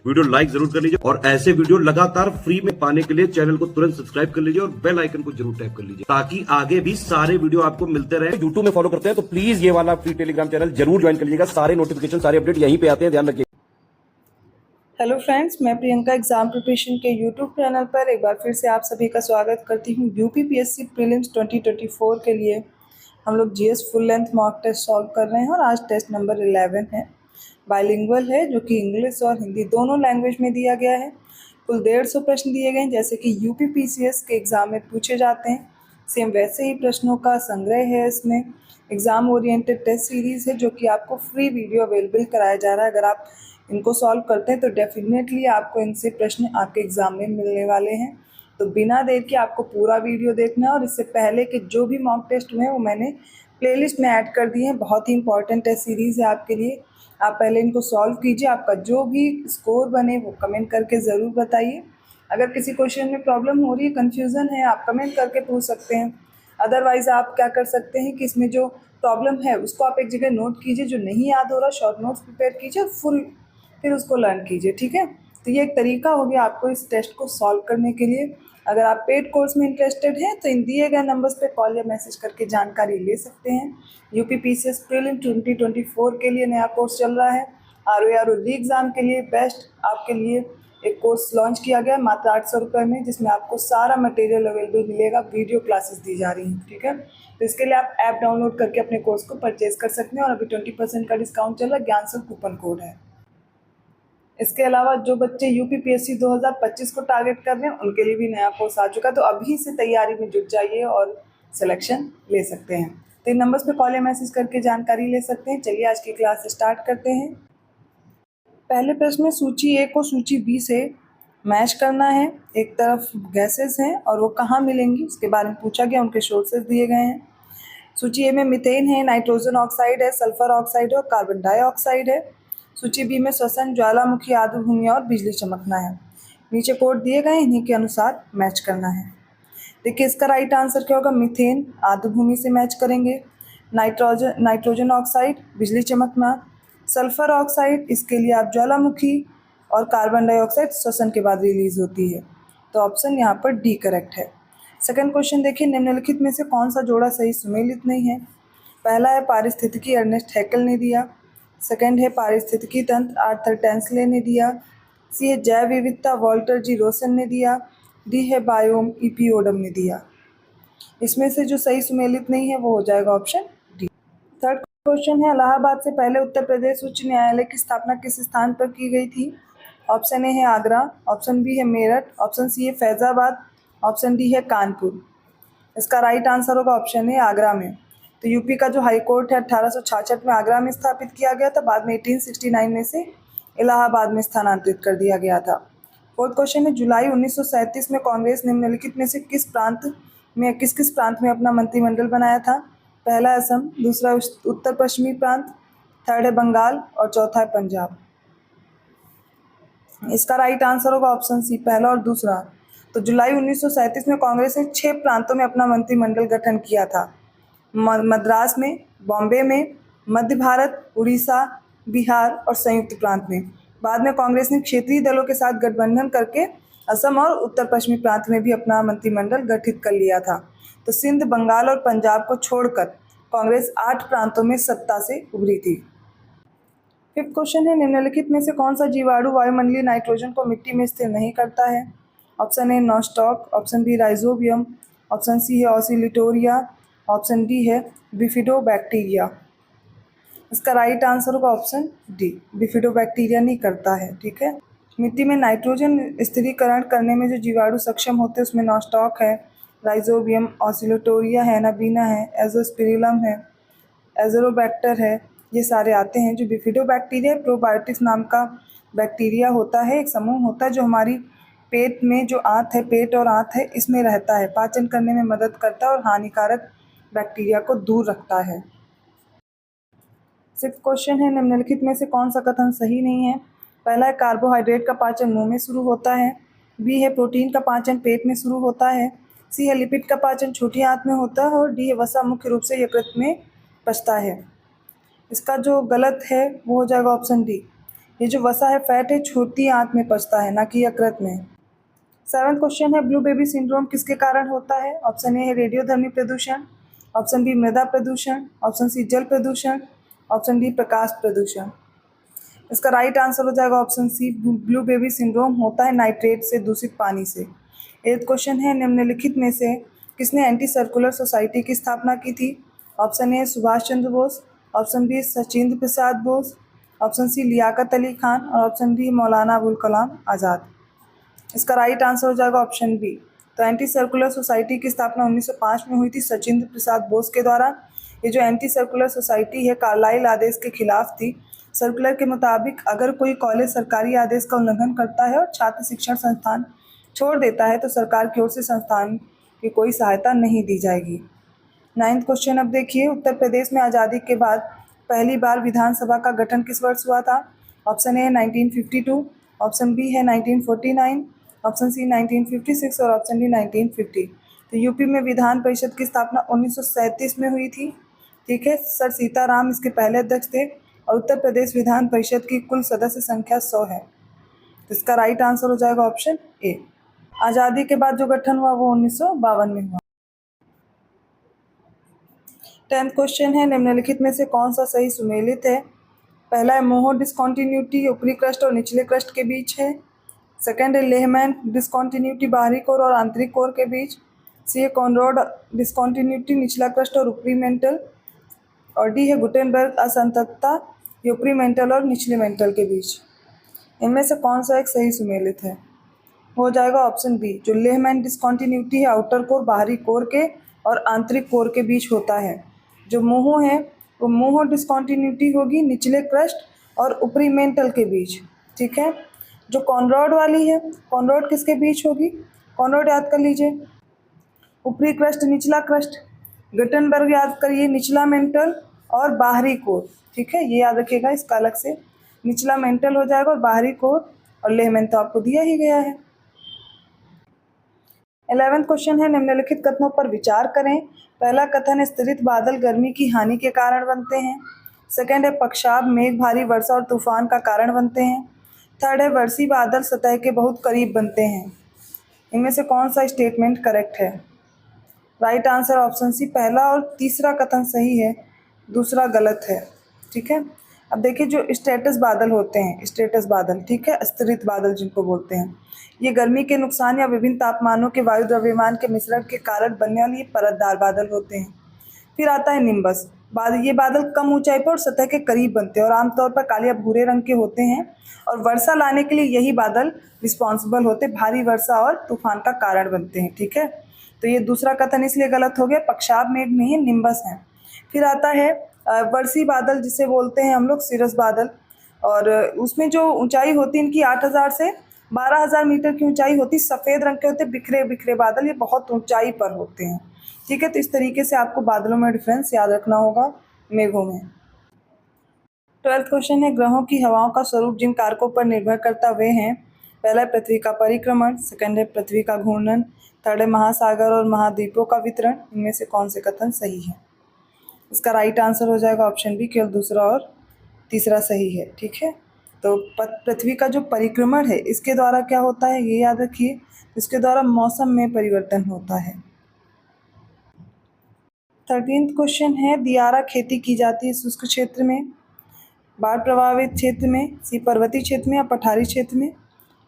Video like जरूर कर लीजिए और ऐसे वीडियो लगातार फ्री में पाने के लिए चैनल को तुरंत सब्सक्राइब कर लीजिए और बेल आइकन को जरूर टैप कर लीजिए ताकि आगे भी सारे वीडियो आपको मिलते रहे। यूट्यूब में फॉलो करते हैं तो प्लीज ये वाला फ्री टेलीग्राम चैनल जरूर ज्वाइन कर लीजिएगा। सारे नोटिफिकेशन सारे अपडेट यहीं पे आते हैं, ध्यान रखिए। हेलो फ्रेंड्स, मैं प्रियंका एग्जाम प्रिपरेशन के यूट्यूब चैनल पर एक बार फिर से आप सभी का स्वागत करती हूँ। यूपीपीएससी प्रीलिम्स 2024 के लिए हम लोग GS full length mock test solve कर रहे हैं और आज टेस्ट नंबर 11 है। बाइलिंगुअल है जो कि इंग्लिश और हिंदी दोनों लैंग्वेज में दिया गया है। कुल 150 प्रश्न दिए गए हैं जैसे कि यूपीपीसीएस के एग्ज़ाम में पूछे जाते हैं। सेम वैसे ही प्रश्नों का संग्रह है। इसमें एग्ज़ाम ओरिएंटेड टेस्ट सीरीज़ है जो कि आपको फ्री वीडियो अवेलेबल कराया जा रहा है। अगर आप इनको सॉल्व करते हैं तो डेफिनेटली आपको इनसे प्रश्न आपके एग्ज़ाम में मिलने वाले हैं। तो बिना देर के आपको पूरा वीडियो देखना है और इससे पहले के जो भी मॉक टेस्ट हुए हैं वो मैंने प्लेलिस्ट में ऐड कर दिए हैं। बहुत ही इंपॉर्टेंट टेस्ट सीरीज़ है आपके लिए। आप पहले इनको सॉल्व कीजिए। आपका जो भी स्कोर बने वो कमेंट करके ज़रूर बताइए। अगर किसी क्वेश्चन में प्रॉब्लम हो रही है, कन्फ्यूज़न है, आप कमेंट करके पूछ सकते हैं। अदरवाइज़ आप क्या कर सकते हैं कि इसमें जो प्रॉब्लम है उसको आप एक जगह नोट कीजिए। जो नहीं याद हो रहा शॉर्ट नोट्स प्रिपेयर कीजिए, फिर उसको लर्न कीजिए। ठीक है, तो ये एक तरीका हो गया आपको इस टेस्ट को सॉल्व करने के लिए। अगर आप पेड कोर्स में इंटरेस्टेड हैं तो इन दिए गए नंबर्स पे कॉल या मैसेज करके जानकारी ले सकते हैं। यूपीपीसीएस प्रीलिम 2024 के लिए नया कोर्स चल रहा है। आरओ री एग्ज़ाम के लिए बेस्ट आपके लिए एक कोर्स लॉन्च किया गया मात्र 800 रुपये में, जिसमें आपको सारा मटेरियल अवेलेबल मिलेगा। वीडियो क्लासेस दी जा रही हैं। ठीक है, तो इसके लिए आप ऐप डाउनलोड करके अपने कोर्स को परचेज कर सकते हैं और अभी 20% का डिस्काउंट चल रहा है। ज्ञान सब कूपन कोड है। इसके अलावा जो बच्चे यूपीपीएससी 2025 को टारगेट कर रहे हैं उनके लिए भी नया कोर्स आ चुका है। तो अभी से तैयारी में जुट जाइए और सिलेक्शन ले सकते हैं। तो इन नंबर्स पे कॉल या मैसेज करके जानकारी ले सकते हैं। चलिए आज की क्लास स्टार्ट करते हैं। पहले प्रश्न में सूची ए को सूची बी से मैच करना है। एक तरफ गैसेस हैं और वो कहाँ मिलेंगी उसके बारे में पूछा गया। उनके सोर्सेज दिए गए हैं। सूची ए में मीथेन है, नाइट्रोजन ऑक्साइड है, सल्फर ऑक्साइड है और कार्बन डाइऑक्साइड है। सूची बी में श्वसन, ज्वालामुखी, आर्द्रभूमि और बिजली चमकना है। नीचे कोड दिए गए, इन्हीं के अनुसार मैच करना है। देखिए इसका राइट आंसर क्या होगा। मीथेन आर्द्रभूमि से मैच करेंगे। नाइट्रोजन ऑक्साइड बिजली चमकना, सल्फर ऑक्साइड इसके लिए आप ज्वालामुखी और कार्बन डाइऑक्साइड श्वसन के बाद रिलीज होती है। तो ऑप्शन यहाँ पर डी करेक्ट है। सेकंड क्वेश्चन देखिए, निम्नलिखित में से कौन सा जोड़ा सही सुमेलित नहीं है। पहला है पारिस्थितिकी, अर्नेस्ट हैकेल ने दिया। सेकंड है पारिस्थितिकी तंत्र, आर्थर टैंसले ने दिया। सी है जैव विविधता, वॉल्टर जी रोसन ने दिया। डी है बायोम, ईपी ओडम ने दिया। इसमें से जो सही सुमेलित नहीं है वो हो जाएगा ऑप्शन डी। थर्ड क्वेश्चन है, इलाहाबाद से पहले उत्तर प्रदेश उच्च न्यायालय की स्थापना किस स्थान पर की गई थी। ऑप्शन ए है आगरा, ऑप्शन बी है मेरठ, ऑप्शन सी है फैज़ाबाद, ऑप्शन डी है कानपुर। इसका राइट आंसर होगा ऑप्शन ए आगरा में। तो यूपी का जो हाई कोर्ट है 1866 में आगरा में स्थापित किया गया था। बाद में 1869 में से इलाहाबाद में स्थानांतरित कर दिया गया था। फोर्थ क्वेश्चन है, जुलाई 1937 में कांग्रेस निम्नलिखित में से किस किस प्रांत में अपना मंत्रिमंडल बनाया था। पहला असम, दूसरा उत्तर पश्चिमी प्रांत, थर्ड है बंगाल और चौथा है पंजाब। इसका राइट आंसर होगा ऑप्शन सी, पहला और दूसरा। तो जुलाई 1937 में कांग्रेस ने 6 प्रांतों में अपना मंत्रिमंडल गठन किया था। मद्रास में, बॉम्बे में, मध्य भारत, उड़ीसा, बिहार और संयुक्त प्रांत में। बाद में कांग्रेस ने क्षेत्रीय दलों के साथ गठबंधन करके असम और उत्तर पश्चिमी प्रांत में भी अपना मंत्रिमंडल गठित कर लिया था। तो सिंध, बंगाल और पंजाब को छोड़कर कांग्रेस 8 प्रांतों में सत्ता से उभरी थी। फिफ्थ क्वेश्चन है, निम्नलिखित में से कौन सा जीवाणु वायुमंडलीय नाइट्रोजन को मिट्टी में स्थिर नहीं करता है। Option A Nostoc, option B Rhizobium, option C है ऑसिलिटोरिया, ऑप्शन डी है बिफिडोबैक्टीरिया। इसका राइट आंसर होगा ऑप्शन डी, बिफिडोबैक्टीरिया नहीं करता है। ठीक है, मिट्टी में नाइट्रोजन स्थिरीकरण करने में जो जीवाणु सक्षम होते हैं उसमें नॉस्टॉक है, राइजोबियम, ऑसिलिटोरिया है, नबीना है, एजोस्पिरिलम है, एजोरोबैक्टर है, ये सारे आते हैं। जो बिफिडोबैक्टीरिया प्रोबायोटिक्स नाम का बैक्टीरिया होता है, एक समूह होता है जो हमारी पेट में जो आंत है, पेट और आंत है, इसमें रहता है, पाचन करने में मदद करता है और हानिकारक बैक्टीरिया को दूर रखता है। सिक्स्थ क्वेश्चन है, निम्नलिखित में से कौन सा कथन सही नहीं है। पहला है कार्बोहाइड्रेट का पाचन मुंह में शुरू होता है। बी है प्रोटीन का पाचन पेट में शुरू होता है। सी है लिपिड का पाचन छोटी आंत में होता है और डी है वसा मुख्य रूप से यकृत में पचता है। इसका जो गलत है वो हो जाएगा ऑप्शन डी, ये जो वसा है, फैट है, छोटी आंत में पचता है, ना कि यकृत में। 7वां क्वेश्चन है, ब्लू बेबी सिंड्रोम किसके कारण होता है? ऑप्शन ए है रेडियोधर्मी प्रदूषण, ऑप्शन बी मृदा प्रदूषण, ऑप्शन सी जल प्रदूषण, ऑप्शन डी प्रकाश प्रदूषण। इसका राइट आंसर हो जाएगा option C, blue baby syndrome होता है नाइट्रेट से दूषित पानी से। 8वां क्वेश्चन है, निम्नलिखित में से किसने एंटी सर्कुलर सोसाइटी की स्थापना की थी? Option A Subhash Chandra Bose, option B Sachindra Prasad Bose, option C Liaquat Ali Khan और ऑप्शन डी मौलाना अबुल कलाम आज़ाद। इसका राइट आंसर हो जाएगा ऑप्शन बी। तो एंटी सर्कुलर सोसाइटी की स्थापना 1905 में हुई थी सचिंद्र प्रसाद बोस के द्वारा। ये जो एंटी सर्कुलर सोसाइटी है कार्लाइल आदेश के खिलाफ थी। सर्कुलर के मुताबिक अगर कोई कॉलेज सरकारी आदेश का उल्लंघन करता है और छात्र शिक्षण संस्थान छोड़ देता है तो सरकार की ओर से संस्थान की कोई सहायता नहीं दी जाएगी। 9वां क्वेश्चन अब देखिए, उत्तर प्रदेश में आज़ादी के बाद पहली बार विधानसभा का गठन किस वर्ष हुआ था? ऑप्शन ए 1952, ऑप्शन बी है 1949, ऑप्शन सी 1956 और ऑप्शन डी 1950। तो यूपी में विधान परिषद की स्थापना 1937 में हुई थी। ठीक है, सर सीताराम इसके पहले अध्यक्ष थे और उत्तर प्रदेश विधान परिषद की कुल सदस्य संख्या 100 है। तो इसका राइट आंसर हो जाएगा ऑप्शन ए। आज़ादी के बाद जो गठन हुआ वो 1952 में हुआ। 10वां क्वेश्चन है, निम्नलिखित में से कौन सा सही सुमेलित है? पहला है मोहो डिस्कॉन्टिन्यूटी ऊपरी क्रस्ट और निचले क्रस्ट के बीच है। सेकंड है लेहमैन डिस्कॉन्टिन्यूटी बाहरी कोर और आंतरिक कोर के बीच। सी है कॉनरॉड डिस्कॉन्टिन्यूटी निचला क्रस्ट और ऊपरी मेंटल। और डी है गुटेनबर्ग असंततता ऊपरी मेंटल और निचले मेंटल के बीच। इनमें से कौन सा एक सही सुमेलित है? हो जाएगा ऑप्शन बी, जो लेहमैन डिस्कॉन्टिन्यूटी है आउटर कोर बाहरी कोर के और आंतरिक कोर के बीच होता है। जो मोहो है वो मोहो डिस्कॉन्टिन्यूटी होगी निचले क्रस्ट और ऊपरी मेंटल के बीच। ठीक है, जो कॉनरॉड वाली है, कॉनरॉड किसके बीच होगी? कॉनरॉड याद कर लीजिए, ऊपरी क्रस्ट निचला क्रस्ट, गुटेनबर्ग याद करिए निचला मेंटल और बाहरी कोर। ठीक है, ये याद रखिएगा, इसका अलग से निचला मेंटल हो जाएगा और बाहरी कोर, और लेहमैन तो आपको दिया ही गया है। 11वां क्वेश्चन है, निम्नलिखित कथनों पर विचार करें। पहला कथन है स्तरित बादल गर्मी की हानि के कारण बनते हैं। सेकंड है पक्षाब मेघ भारी वर्षा और तूफान का कारण बनते हैं। थर्ड है वर्षी बादल सतह के बहुत करीब बनते हैं। इनमें से कौन सा स्टेटमेंट करेक्ट है? राइट आंसर ऑप्शन सी, पहला और तीसरा कथन सही है, दूसरा गलत है। ठीक है, अब देखिए जो स्टेटस बादल होते हैं, स्टेटस बादल, ठीक है, स्तरित बादल जिनको बोलते हैं, ये गर्मी के नुकसान या विभिन्न तापमानों के वायु द्रव्यमान के मिश्रण के कारण बनने वाले ये परतदार बादल होते हैं। फिर आता है निम्बस बादल। ये बादल कम ऊंचाई पर और सतह के करीब बनते हैं और आमतौर पर काले या भूरे रंग के होते हैं और वर्षा लाने के लिए यही बादल रिस्पॉन्सिबल होते, भारी वर्षा और तूफान का कारण बनते हैं। ठीक है, तो ये दूसरा कथन इसलिए गलत हो गया, पक्षाब मेघ नहीं निम्बस है। फिर आता है वर्षी बादल जिसे बोलते हैं हम लोग सिरस बादल, और उसमें जो ऊंचाई होती है इनकी 8000 से 12000 मीटर की ऊंचाई होती, सफ़ेद रंग के होते, बिखरे बिखरे बादल, ये बहुत ऊंचाई पर होते हैं। ठीक है, तो इस तरीके से आपको बादलों में डिफरेंस याद रखना होगा मेघों में। 12वां क्वेश्चन है, ग्रहों की हवाओं का स्वरूप जिन कारकों पर निर्भर करता वे हैं। पहला है पृथ्वी का परिक्रमण, सेकंड है पृथ्वी का घूर्णन, थर्ड है महासागर और महाद्वीपों का वितरण। इनमें से कौन से कथन सही है? इसका राइट आंसर हो जाएगा ऑप्शन बी, केवल दूसरा और तीसरा सही है। ठीक है, तो पृथ्वी का जो परिक्रमण है इसके द्वारा क्या होता है ये याद रखिए, इसके द्वारा मौसम में परिवर्तन होता है। 13वां क्वेश्चन है, दियारा खेती की जाती है शुष्क क्षेत्र में, बाढ़ प्रभावित क्षेत्र में, सी पर्वतीय क्षेत्र में या पठारी क्षेत्र में।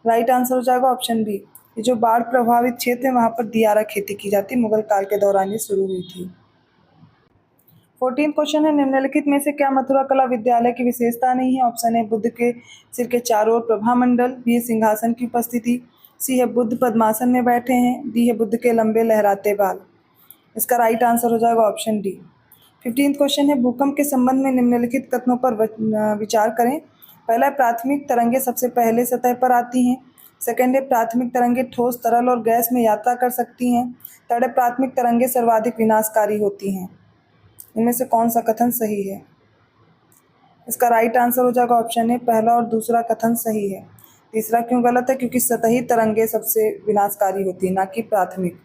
राइट आंसर हो जाएगा ऑप्शन बी, ये जो बाढ़ प्रभावित क्षेत्र है वहाँ पर दियारा खेती की जाती है, मुगल काल के दौरान ये शुरू हुई थी। 14वां क्वेश्चन है, निम्नलिखित में से क्या मथुरा कला विद्यालय की विशेषता नहीं है? ऑप्शन है बुद्ध के सिर के चारों ओर प्रभामंडल, बी है सिंहासन की उपस्थिति, सी है बुद्ध पद्मासन में बैठे हैं, डी है बुद्ध के लंबे लहराते बाल। इसका राइट आंसर हो जाएगा ऑप्शन डी। 15वां क्वेश्चन है, भूकंप के संबंध में निम्नलिखित कथनों पर विचार करें। पहला, प्राथमिक तरंगें सबसे पहले सतह पर आती हैं। सेकंड है, प्राथमिक तरंगें ठोस, तरल और गैस में यात्रा कर सकती हैं। थर्ड है, प्राथमिक तरंगें सर्वाधिक विनाशकारी होती हैं। इनमें से कौन सा कथन सही है? इसका राइट आंसर हो जाएगा ऑप्शन ए, पहला और दूसरा कथन सही है। तीसरा क्यों गलत है? क्योंकि सतही तरंगें सबसे विनाशकारी होती है, ना कि प्राथमिक।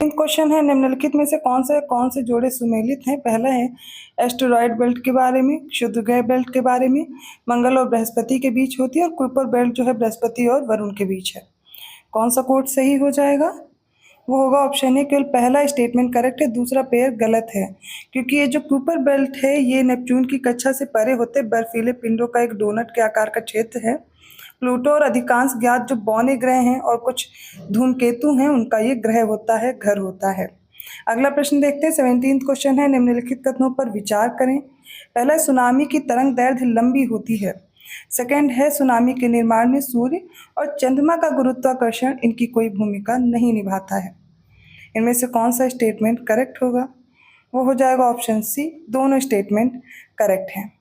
क्वेश्चन है, निम्नलिखित में से कौन से जोड़े सुमेलित हैं? पहला है एस्टेरॉयड बेल्ट के बारे में, क्षुद्र ग्रह बेल्ट के बारे में, मंगल और बृहस्पति के बीच होती है, और कुइपर बेल्ट जो है बृहस्पति और वरुण के बीच है। कौन सा कोड सही हो जाएगा? वो होगा ऑप्शन ए। केवल पहला स्टेटमेंट करेक्ट है, दूसरा पेयर गलत है, क्योंकि ये जो कुइपर बेल्ट है ये नेपच्यून की कक्षा से परे होते बर्फीले पिंडों का एक डोनट के आकार का क्षेत्र है। प्लूटो और अधिकांश ज्ञात जो बौने ग्रह हैं और कुछ धूमकेतु हैं उनका ये ग्रह होता है, घर होता है। अगला प्रश्न देखते हैं। 17वां क्वेश्चन है, निम्नलिखित कथनों पर विचार करें। पहला, सुनामी की तरंग दैर्घ्य लंबी होती है। सेकंड है, सुनामी के निर्माण में सूर्य और चंद्रमा का गुरुत्वाकर्षण इनकी कोई भूमिका नहीं निभाता है। इनमें से कौन सा स्टेटमेंट करेक्ट होगा? वो हो जाएगा ऑप्शन सी, दोनों स्टेटमेंट करेक्ट हैं।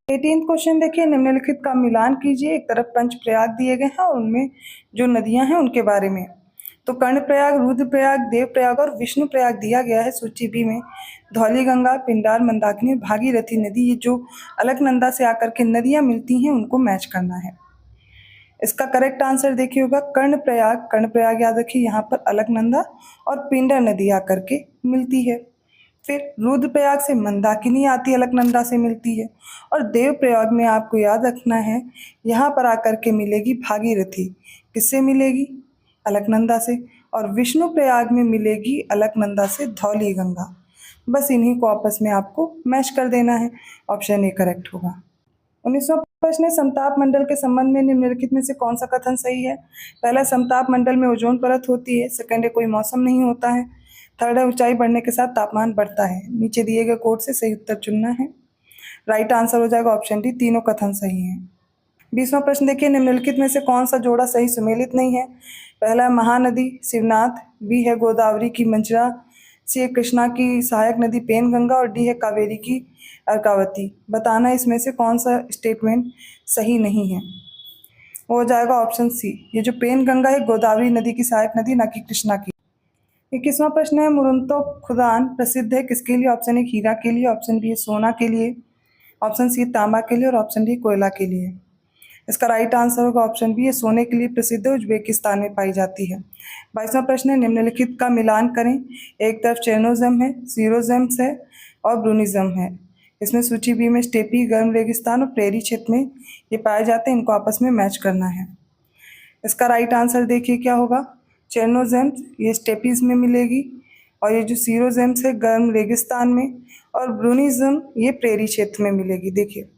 18वां क्वेश्चन देखिए, निम्नलिखित का मिलान कीजिए। एक तरफ पंचप्रयाग दिए गए हैं और उनमें जो नदियां हैं उनके बारे में। तो कर्णप्रयाग, रुद्रप्रयाग, देवप्रयाग और विष्णुप्रयाग दिया गया है सूची बी में। धौली गंगा, पिंडार, मंदाकिनी, भागीरथी नदी, ये जो अलकनंदा से आकर के नदियां मिलती हैं उनको मैच करना है। इसका करेक्ट आंसर देखिए होगा कर्णप्रयाग। कर्णप्रयाग याद रखिए, यहाँ पर अलकनंदा और पिंडर नदी आकर के मिलती है। फिर रुद्रप्रयाग से मंदाकिनी आती है, अलकनंदा से मिलती है। और देवप्रयाग में आपको याद रखना है, यहाँ पर आकर के मिलेगी भागीरथी। किससे मिलेगी? अलकनंदा से। और विष्णुप्रयाग में मिलेगी अलकनंदा से धौली गंगा। बस इन्हीं को आपस में आपको मैच कर देना है। ऑप्शन ए करेक्ट होगा। 19वां प्रश्न है, समताप मंडल के संबंध में निम्नलिखित में से कौन सा कथन सही है? पहला, समताप मंडल में ओजोन परत होती है। सेकंड है, कोई मौसम नहीं होता है। थर्ड है, ऊंचाई बढ़ने के साथ तापमान बढ़ता है। नीचे दिए गए कोड से सही उत्तर चुनना है। राइट आंसर हो जाएगा ऑप्शन डी, तीनों कथन सही हैं। 20वां प्रश्न देखिए, निम्नलिखित में से कौन सा जोड़ा सही सुमेलित नहीं है? पहला है महानदी शिवनाथ, बी है गोदावरी की मंजरा, सी है कृष्णा की सहायक नदी पेनगंगा, और डी है कावेरी की अर्कावती। बताना इसमें से कौन सा स्टेटमेंट सही नहीं है। वो हो जाएगा ऑप्शन सी, ये जो पेनगंगा है गोदावरी नदी की सहायक नदी, ना कि कृष्णा की। 21वां प्रश्न है, मुरुंतो खुदान प्रसिद्ध है किसके लिए? ऑप्शन ए हीरा के लिए, ऑप्शन बी सोना के लिए, ऑप्शन सी तांबा के लिए, और ऑप्शन डी कोयला के लिए। इसका राइट आंसर होगा ऑप्शन बी, सोने के लिए प्रसिद्ध है, उज्बेकिस्तान में पाई जाती है। 22वां प्रश्न है, निम्नलिखित का मिलान करें। एक तरफ चेरनोजम है, सीरोजम्स है और ब्रूनिज्म है। इसमें सूची बी में स्टेपी, गर्म रेगिस्तान और प्रेरी क्षेत्र में ये पाए जाते हैं, इनको आपस में मैच करना है। इसका राइट आंसर देखिए क्या होगा। चेरनोजेम्स ये स्टेपीज में मिलेगी, और ये जो सीरोजेम्स है गर्म रेगिस्तान में, और ब्रूनिज्म ये प्रेरी क्षेत्र में मिलेगी। देखिए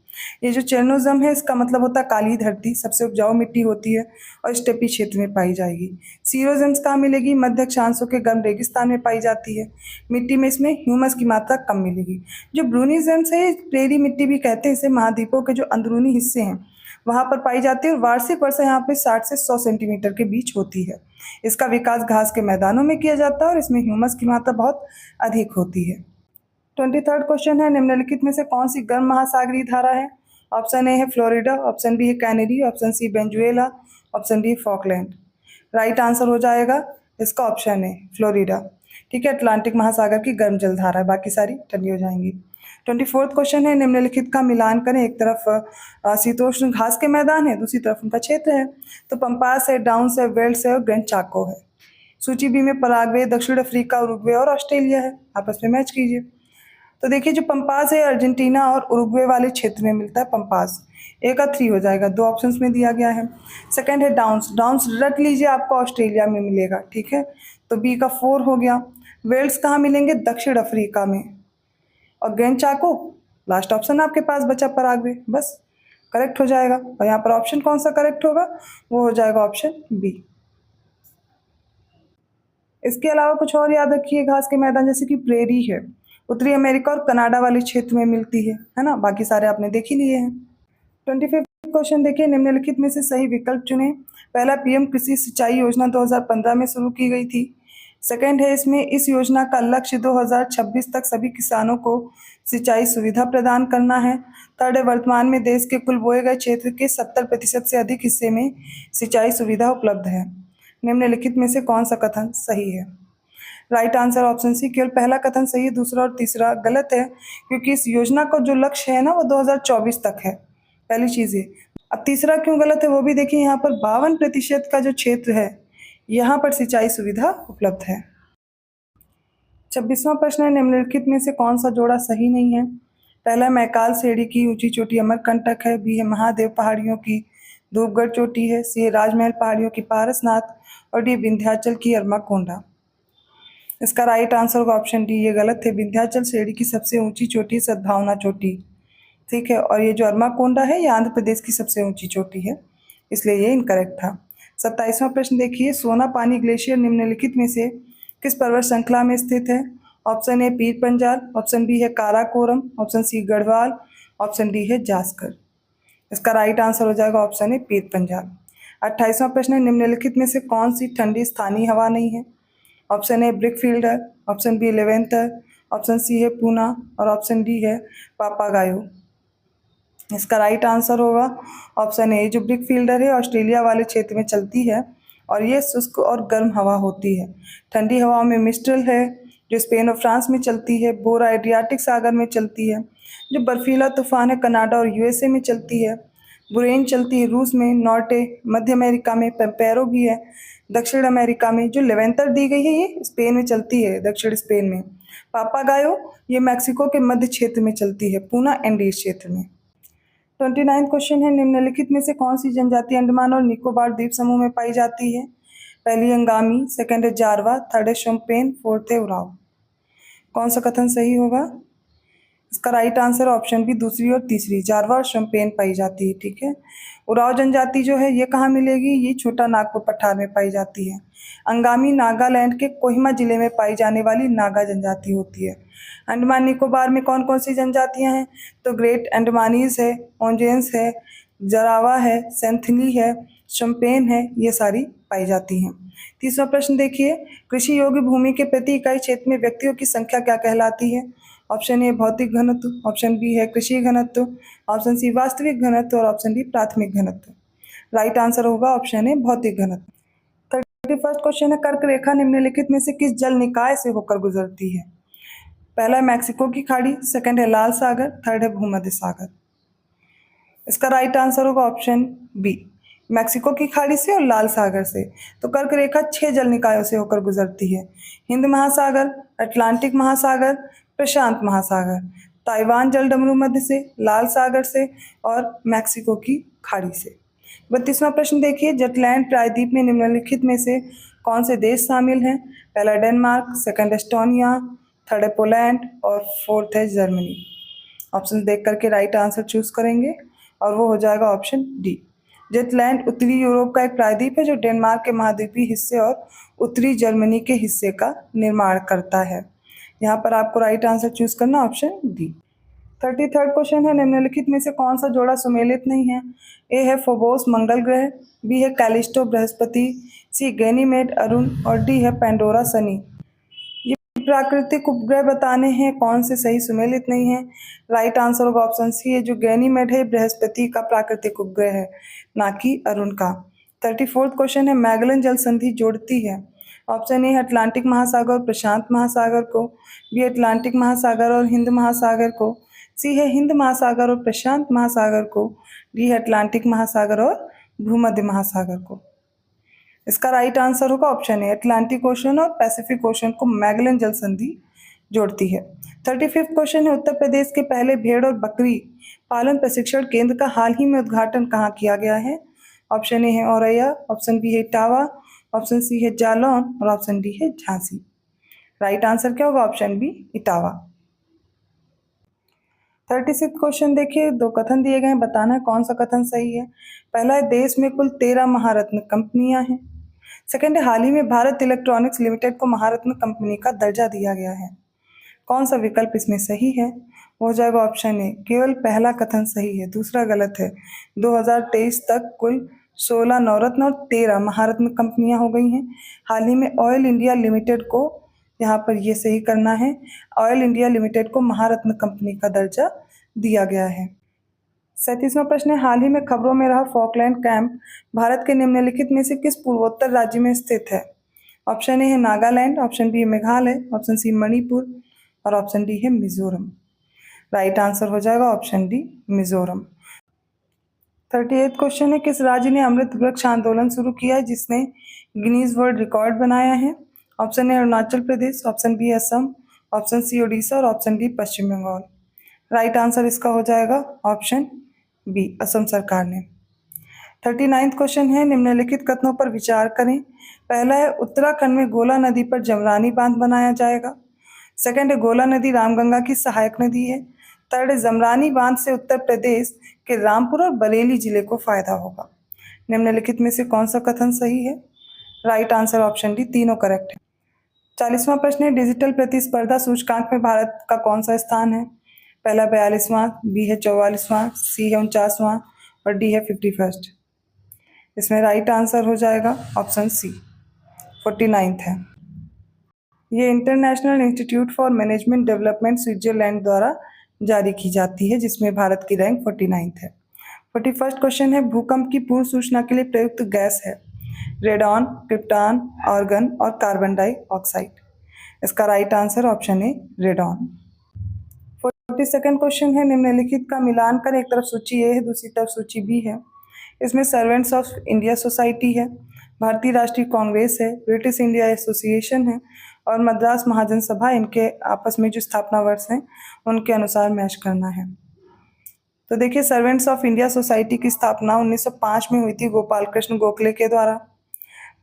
ये जो चेरनोजम है इसका मतलब होता है काली धरती, सबसे उपजाऊ मिट्टी होती है और स्टेपी क्षेत्र में पाई जाएगी। सीरोजेम्स कहाँ मिलेगी? मध्य अक्षांशों के गर्म रेगिस्तान में पाई जाती है। मिट्टी में इसमें ह्यूमस की मात्रा कम मिलेगी। जो ब्रूनिज्म्स है, प्रेरी मिट्टी भी कहते हैं इसे, महाद्वीपों के जो अंदरूनी हिस्से हैं वहाँ पर पाई जाती है, और वार्षिक वर्षा यहाँ पे 60 से 100 सेंटीमीटर के बीच होती है। इसका विकास घास के मैदानों में किया जाता है और इसमें ह्यूमस की मात्रा बहुत अधिक होती है। 23वां क्वेश्चन है, निम्नलिखित में से कौन सी गर्म महासागरीय धारा है? ऑप्शन ए है फ्लोरिडा, ऑप्शन बी है Kennedy, option C Venezuela, option D Falkland. Right answer हो जाएगा इसका ऑप्शन है फ्लोरिडा। ठीक है, अटलांटिक महासागर की गर्म जल धारा है, बाकी सारी ठंडी हो जाएंगी। 24वां क्वेश्चन है, निम्नलिखित का मिलान करें। एक तरफ शीतोष्ण घास के मैदान है, दूसरी तरफ उनका क्षेत्र है। तो पंपास है, डाउन्स है, वेल्स है और ग्रैंड चाको है। सूची बी में पराग्वे, दक्षिण अफ्रीका, उरुग्वे और ऑस्ट्रेलिया है, आपस में मैच कीजिए। तो देखिए जो पंपास है अर्जेंटीना और उरुग्वे वाले क्षेत्र में मिलता है पंपास। ए का 3 हो जाएगा, 2 ऑप्शंस में दिया गया है। सेकंड है डाउन्स, डाउन्स रट लीजिए, आपको ऑस्ट्रेलिया में मिलेगा। ठीक है, तो बी का 4 हो गया। वेल्स कहाँ मिलेंगे? दक्षिण अफ्रीका में। और ग्रैंड चाको लास्ट ऑप्शन आपके पास बचा पराग्वे, बस करेक्ट हो जाएगा। और यहाँ पर ऑप्शन कौन सा करेक्ट होगा? वो हो जाएगा ऑप्शन बी। इसके अलावा कुछ और याद रखिए, घास के मैदान जैसे कि प्रेरी है, उत्तरी अमेरिका और कनाडा वाले क्षेत्र में मिलती है ना। बाकी सारे आपने देख ही लिए हैं। 25वां क्वेश्चन देखिए, निम्नलिखित में से सही विकल्प चुनें। पहला, पीएम कृषि सिंचाई योजना 2015 में शुरू की गई थी। सेकंड है, इसमें इस योजना का लक्ष्य 2026 तक सभी किसानों को सिंचाई सुविधा प्रदान करना है। थर्ड है, वर्तमान में देश के कुल बोए गए क्षेत्र के 70% से अधिक हिस्से में सिंचाई सुविधा उपलब्ध है। निम्नलिखित में से कौन सा कथन सही है? राइट आंसर ऑप्शन सी, केवल पहला कथन सही है, दूसरा और तीसरा गलत है, क्योंकि इस योजना का जो लक्ष्य है ना वो 2024 तक है। पहली चीज़ ये। अब तीसरा क्यों गलत है वो भी देखिए, यहाँ पर 52% का जो क्षेत्र है यहाँ पर सिंचाई सुविधा उपलब्ध है। 26वां प्रश्न है, निम्नलिखित में से कौन सा जोड़ा सही नहीं है? पहला मैकाल सेड़ी की ऊंची चोटी अमरकंटक है, बी है महादेव पहाड़ियों की धूपगढ़ चोटी है, सी है राजमहल पहाड़ियों की पारसनाथ और डी विंध्याचल की अरमाकोंडा। इसका राइट आंसर होगा ऑप्शन डी, ये गलत है। विंध्याचल श्रेणी की सबसे ऊंची चोटी सद्भावना चोटी, ठीक है। और ये जो अरमाकोंडा है ये आंध्र प्रदेश की सबसे ऊंची चोटी है, इसलिए ये इनकरेक्ट था। 27वां प्रश्न देखिए, सोना पानी ग्लेशियर निम्नलिखित में से किस पर्वत श्रृंखला में स्थित है? ऑप्शन ए पीर पंजाल, ऑप्शन बी है Karakoram, option C Garhwal, option D है जास्कर। इसका राइट आंसर हो जाएगा ऑप्शन ए पीर पंजाल। 28वां प्रश्न है, निम्नलिखित में से कौन सी ठंडी स्थानीय हवा नहीं है? Option A brickfielder, option B levanter, option C है पूना और ऑप्शन डी है पापागायो। इसका राइट आंसर होगा ऑप्शन ए, जो ब्रिकफील्डर है ऑस्ट्रेलिया वाले क्षेत्र में चलती है और ये शुष्क और गर्म हवा होती है। ठंडी हवाओं में मिस्ट्रल है जो स्पेन और फ्रांस में चलती है, बोरा एड्रियाटिक सागर में चलती है, जो बर्फीला तूफान है कनाडा और यूएसए में चलती है, बुरेन चलती है रूस में, नॉर्टे मध्य अमेरिका में, पेम्पेरो भी है दक्षिण अमेरिका में, जो लेवेंथर दी गई है ये स्पेन में चलती है, दक्षिण स्पेन में। पापागायो ये मैक्सिको के मध्य क्षेत्र में चलती है, पूना एंडीज क्षेत्र में। 29वां क्वेश्चन है, निम्नलिखित में से कौन सी जनजाति अंडमान और निकोबार द्वीप समूह में पाई जाती है? पहली अंगामी, सेकंड है जारवा, थर्ड है शोम्पेन, फोर्थ है उराव। कौन सा कथन सही होगा? इसका राइट आंसर ऑप्शन बी, दूसरी और तीसरी, जारवा और शोम्पेन पाई जाती है, ठीक है। उराव जनजाति जो है ये कहाँ मिलेगी? ये छोटा नागपुर पठार में पाई जाती है। अंगामी नागालैंड के कोहिमा जिले में पाई जाने वाली नागा जनजाति होती है। अंडमान निकोबार में कौन कौन सी जनजातियां हैं? तो ग्रेट अंडमानीज है, ओंजेन्स है, जरावा है, सेंथली है, शोम्पेन है, ये सारी पाई जाती हैं। 30वां प्रश्न देखिए, कृषि योग्य भूमि के प्रति इकाई क्षेत्र में व्यक्तियों की संख्या क्या कहलाती है? ऑप्शन ए भौतिक घनत्व, ऑप्शन बी है कृषि घनत्व, ऑप्शन सी वास्तविक घनत्व और ऑप्शन डी प्राथमिक घनत्व। राइट आंसर होगा ऑप्शन ए भौतिक घनत्व। 31वां क्वेश्चन है, कर्क रेखा निम्नलिखित में से किस जल निकाय से होकर गुजरती है? पहला है मैक्सिको की खाड़ी, सेकंड है लाल सागर, थर्ड है भूमध्य सागर। इसका राइट आंसर होगा ऑप्शन बी, मैक्सिको की खाड़ी से और लाल सागर से। तो कर्क रेखा 6 जल निकायों से होकर गुजरती है, हिंद महासागर, अटलांटिक महासागर, प्रशांत महासागर, ताइवान जल डमरू मध्य से, लाल सागर से और मैक्सिको की खाड़ी से। 32वां प्रश्न देखिए, जटलैंड प्रायद्वीप में निम्नलिखित में से कौन से देश शामिल हैं? पहला डेनमार्क, सेकंड एस्टोनिया, थर्ड है पोलैंड और फोर्थ है जर्मनी। ऑप्शन देख करके राइट आंसर चूज करेंगे और वो हो जाएगा ऑप्शन डी। जटलैंड उत्तरी यूरोप का एक प्रायद्वीप है जो डेनमार्क के महाद्वीपीय हिस्से और उत्तरी जर्मनी के हिस्से का निर्माण करता है। यहाँ पर आपको राइट आंसर चूज करना ऑप्शन डी। 33rd क्वेश्चन है, निम्नलिखित में से कौन सा जोड़ा सुमेलित नहीं है? ए है फोबोस मंगल ग्रह, बी है कैलिस्टो बृहस्पति, सी गैनीमेड अरुण और डी है पेंडोरा शनि। ये प्राकृतिक उपग्रह बताने हैं कौन से सही सुमेलित नहीं है। राइट आंसर होगा ऑप्शन सी है, जो गैनीमेड है बृहस्पति का प्राकृतिक उपग्रह है, ना कि अरुण का। 34th क्वेश्चन है, मैगलन जल संधि जोड़ती है? ऑप्शन ए अटलांटिक महासागर और प्रशांत महासागर को, बी अटलांटिक महासागर और हिंद महासागर को, सी है हिंद महासागर और प्रशांत महासागर को, डी है अटलांटिक महासागर और भूमध्य महासागर को। इसका राइट आंसर होगा ऑप्शन ए, अटलांटिक ओशन और पैसिफिक ओशन को मैगलन जल संधि जोड़ती है। 35th क्वेश्चन है, उत्तर प्रदेश के पहले भेड़ और बकरी पालन प्रशिक्षण केंद्र का हाल ही में उद्घाटन कहाँ किया गया है? ऑप्शन ए है औरैया, ऑप्शन बी है इटावा, ऑप्शन सी है जालौन और ऑप्शन डी है झांसी। राइट आंसर क्या होगा? Option B Etawah. 36th question देखिए, 2 कथन दिए गए हैं, बताना है कौन सा कथन सही है। पहला है, देश में कुल 13 महारत्न कंपनियां हैं। सेकंड है, हाल ही में भारत इलेक्ट्रॉनिक्स लिमिटेड को महारत्न कंपनी का दर्जा दिया गया है। कौन सा विकल्प इसमें सही है? हो जाएगा ऑप्शन ए, केवल पहला कथन सही है, दूसरा गलत है। 2023 तक कुल 16 नवरत्न और 13 महारत्न कंपनियां हो गई हैं। हाल ही में ऑयल इंडिया लिमिटेड को, यहाँ पर ये सही करना है, ऑयल इंडिया लिमिटेड को महारत्न कंपनी का दर्जा दिया गया है। 37वां प्रश्न है, हाल ही में खबरों में रहा फॉकलैंड कैंप भारत के निम्नलिखित में से किस पूर्वोत्तर राज्य में स्थित है? ऑप्शन ए है नागालैंड, ऑप्शन बी है मेघालय, ऑप्शन सी मणिपुर और ऑप्शन डी है मिजोरम। राइट आंसर हो जाएगा option D Mizoram. 38th question है, किस राज्य ने अमृत वृक्ष आंदोलन शुरू किया है जिसने गिनीज वर्ल्ड रिकॉर्ड बनाया है? Option A Arunachal Pradesh, option B Assam, option C Orissa और option D Paschim Bangal. Right answer इसका हो जाएगा ऑप्शन बी असम सरकार ने। 39वां क्वेश्चन है, निम्नलिखित कथनों पर विचार करें। पहला है उत्तराखंड में गोला नदी पर जमरानी बांध बनाया जाएगा। सेकंड है गोला नदी रामगंगा की सहायक नदी है। थर्ड है जमरानी बांध से उत्तर प्रदेश के रामपुर और बरेली जिले को फायदा होगा। निम्नलिखित में से कौन सा कथन सही है? राइट आंसर ऑप्शन डी तीनों करेक्ट है। 40वां प्रश्न है, डिजिटल प्रतिस्पर्धा सूचकांक में भारत का कौन सा स्थान है? पहला 42वां, बी है 44वां, सी है 49वां और डी है 51st। इसमें राइट आंसर हो जाएगा ऑप्शन सी 49 है। ये international institute for management development Switzerland द्वारा जारी की जाती है, जिसमें भारत की रैंक 49 है। 41वां क्वेश्चन है, भूकंप की पूर्व सूचना के लिए प्रयुक्त गैस है रेडॉन, क्रिप्टॉन, आर्गन और कार्बन डाइऑक्साइड। इसका right answer option A radon. 42वां क्वेश्चन है, निम्नलिखित का मिलान कर एक तरफ सूची ए है, दूसरी तरफ सूची बी है। इसमें सर्वेंट्स ऑफ इंडिया सोसाइटी है, भारतीय राष्ट्रीय कांग्रेस है, ब्रिटिश इंडिया एसोसिएशन है और मद्रास महाजन सभा। इनके आपस में जो स्थापना वर्ष हैं उनके अनुसार मैच करना है। तो देखिए, सर्वेंट्स ऑफ इंडिया सोसाइटी की स्थापना 1905 में हुई थी गोपाल कृष्ण गोखले के द्वारा।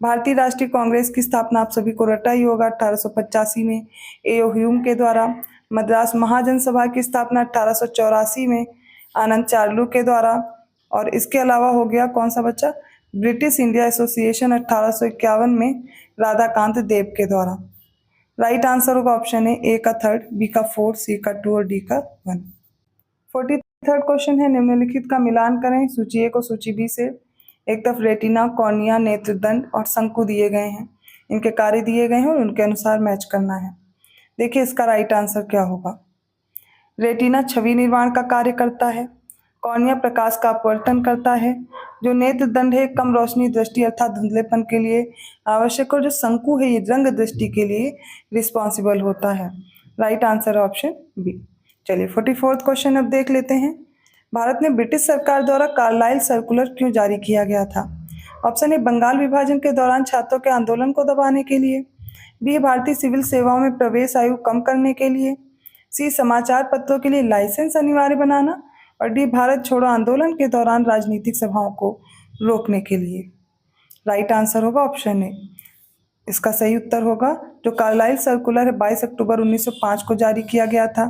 भारतीय राष्ट्रीय कांग्रेस की स्थापना आप सभी को रटा ही होगा 1885 में ए.ओ. ह्यूम के द्वारा। मद्रास महाजन सभा की स्थापना 1884 में आनंद चार्लू के द्वारा। और इसके अलावा हो गया कौन सा बच्चा? ब्रिटिश इंडिया एसोसिएशन 1851 में राधाकांत देव के द्वारा। राइट आंसर होगा ऑप्शन ए का 3, बी का 4, सी का 2 और डी का 1। 43वां क्वेश्चन है, निम्नलिखित का मिलान करें सूची ए को सूची बी से। एक तरफ रेटिना, कॉर्निया, नेत्रदंड और शंकु दिए गए हैं, इनके कार्य दिए गए हैं और उनके अनुसार मैच करना है। देखिए इसका राइट आंसर क्या होगा। रेटिना छवि निर्माण का कार्य करता है, कॉर्निया प्रकाश का अपवर्तन करता है, जो नेत्रदंड है कम रोशनी दृष्टि अर्थात धुंधलेपन के लिए आवश्यक, और जो शंकु है ये रंग दृष्टि के लिए रिस्पॉन्सिबल होता है। Right answer option B. चलिए 44वां क्वेश्चन अब देख लेते हैं। भारत में ब्रिटिश सरकार द्वारा कार्लाइल सर्कुलर क्यों जारी किया गया था? ऑप्शन ए बंगाल विभाजन के दौरान छात्रों के आंदोलन को दबाने के लिए, बी भारतीय सिविल सेवाओं में प्रवेश आयु कम करने के लिए, सी समाचार पत्रों के लिए लाइसेंस अनिवार्य बनाना और डी भारत छोड़ो आंदोलन के दौरान राजनीतिक सभाओं को रोकने के लिए। राइट आंसर होगा ऑप्शन ए। इसका सही उत्तर होगा जो कार्लाइल सर्कुलर है 22 अक्टूबर 1905 को जारी किया गया था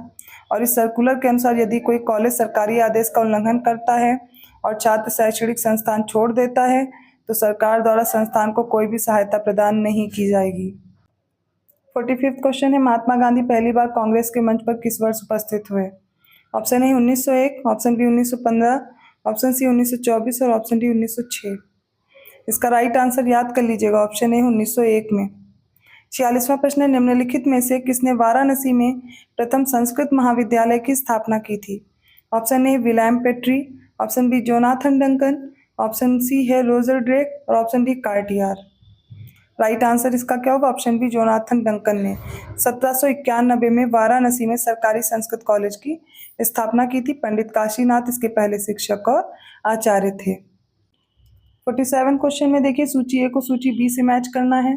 और इस सर्कुलर के अनुसार यदि कोई कॉलेज सरकारी आदेश का उल्लंघन करता है और छात्र शैक्षणिक संस्थान छोड़ देता है तो सरकार द्वारा संस्थान को कोई भी सहायता प्रदान नहीं की जाएगी। 45वां क्वेश्चन है, महात्मा गांधी पहली बार कांग्रेस के मंच पर किस वर्ष उपस्थित हुए? Option A 1901, option B 1915, option C 1924 और ऑप्शन डी 1906। इसका राइट आंसर याद कर लीजिएगा, ऑप्शन ए 1901 में। 46वां प्रश्न है, निम्नलिखित में से किसने वाराणसी में प्रथम संस्कृत महाविद्यालय की स्थापना की थी? Option A William Petrie, option B Jonathan Duncan, option C है रोजर ड्रेक और option D Cartier. Right answer इसका क्या होगा? ऑप्शन बी जोनाथन डंकन ने 1791 में वाराणसी में सरकारी संस्कृत कॉलेज की स्थापना की थी। पंडित काशीनाथ इसके पहले शिक्षक और आचार्य थे। 47 क्वेश्चन में देखिए, सूची ए को सूची बी से मैच करना है।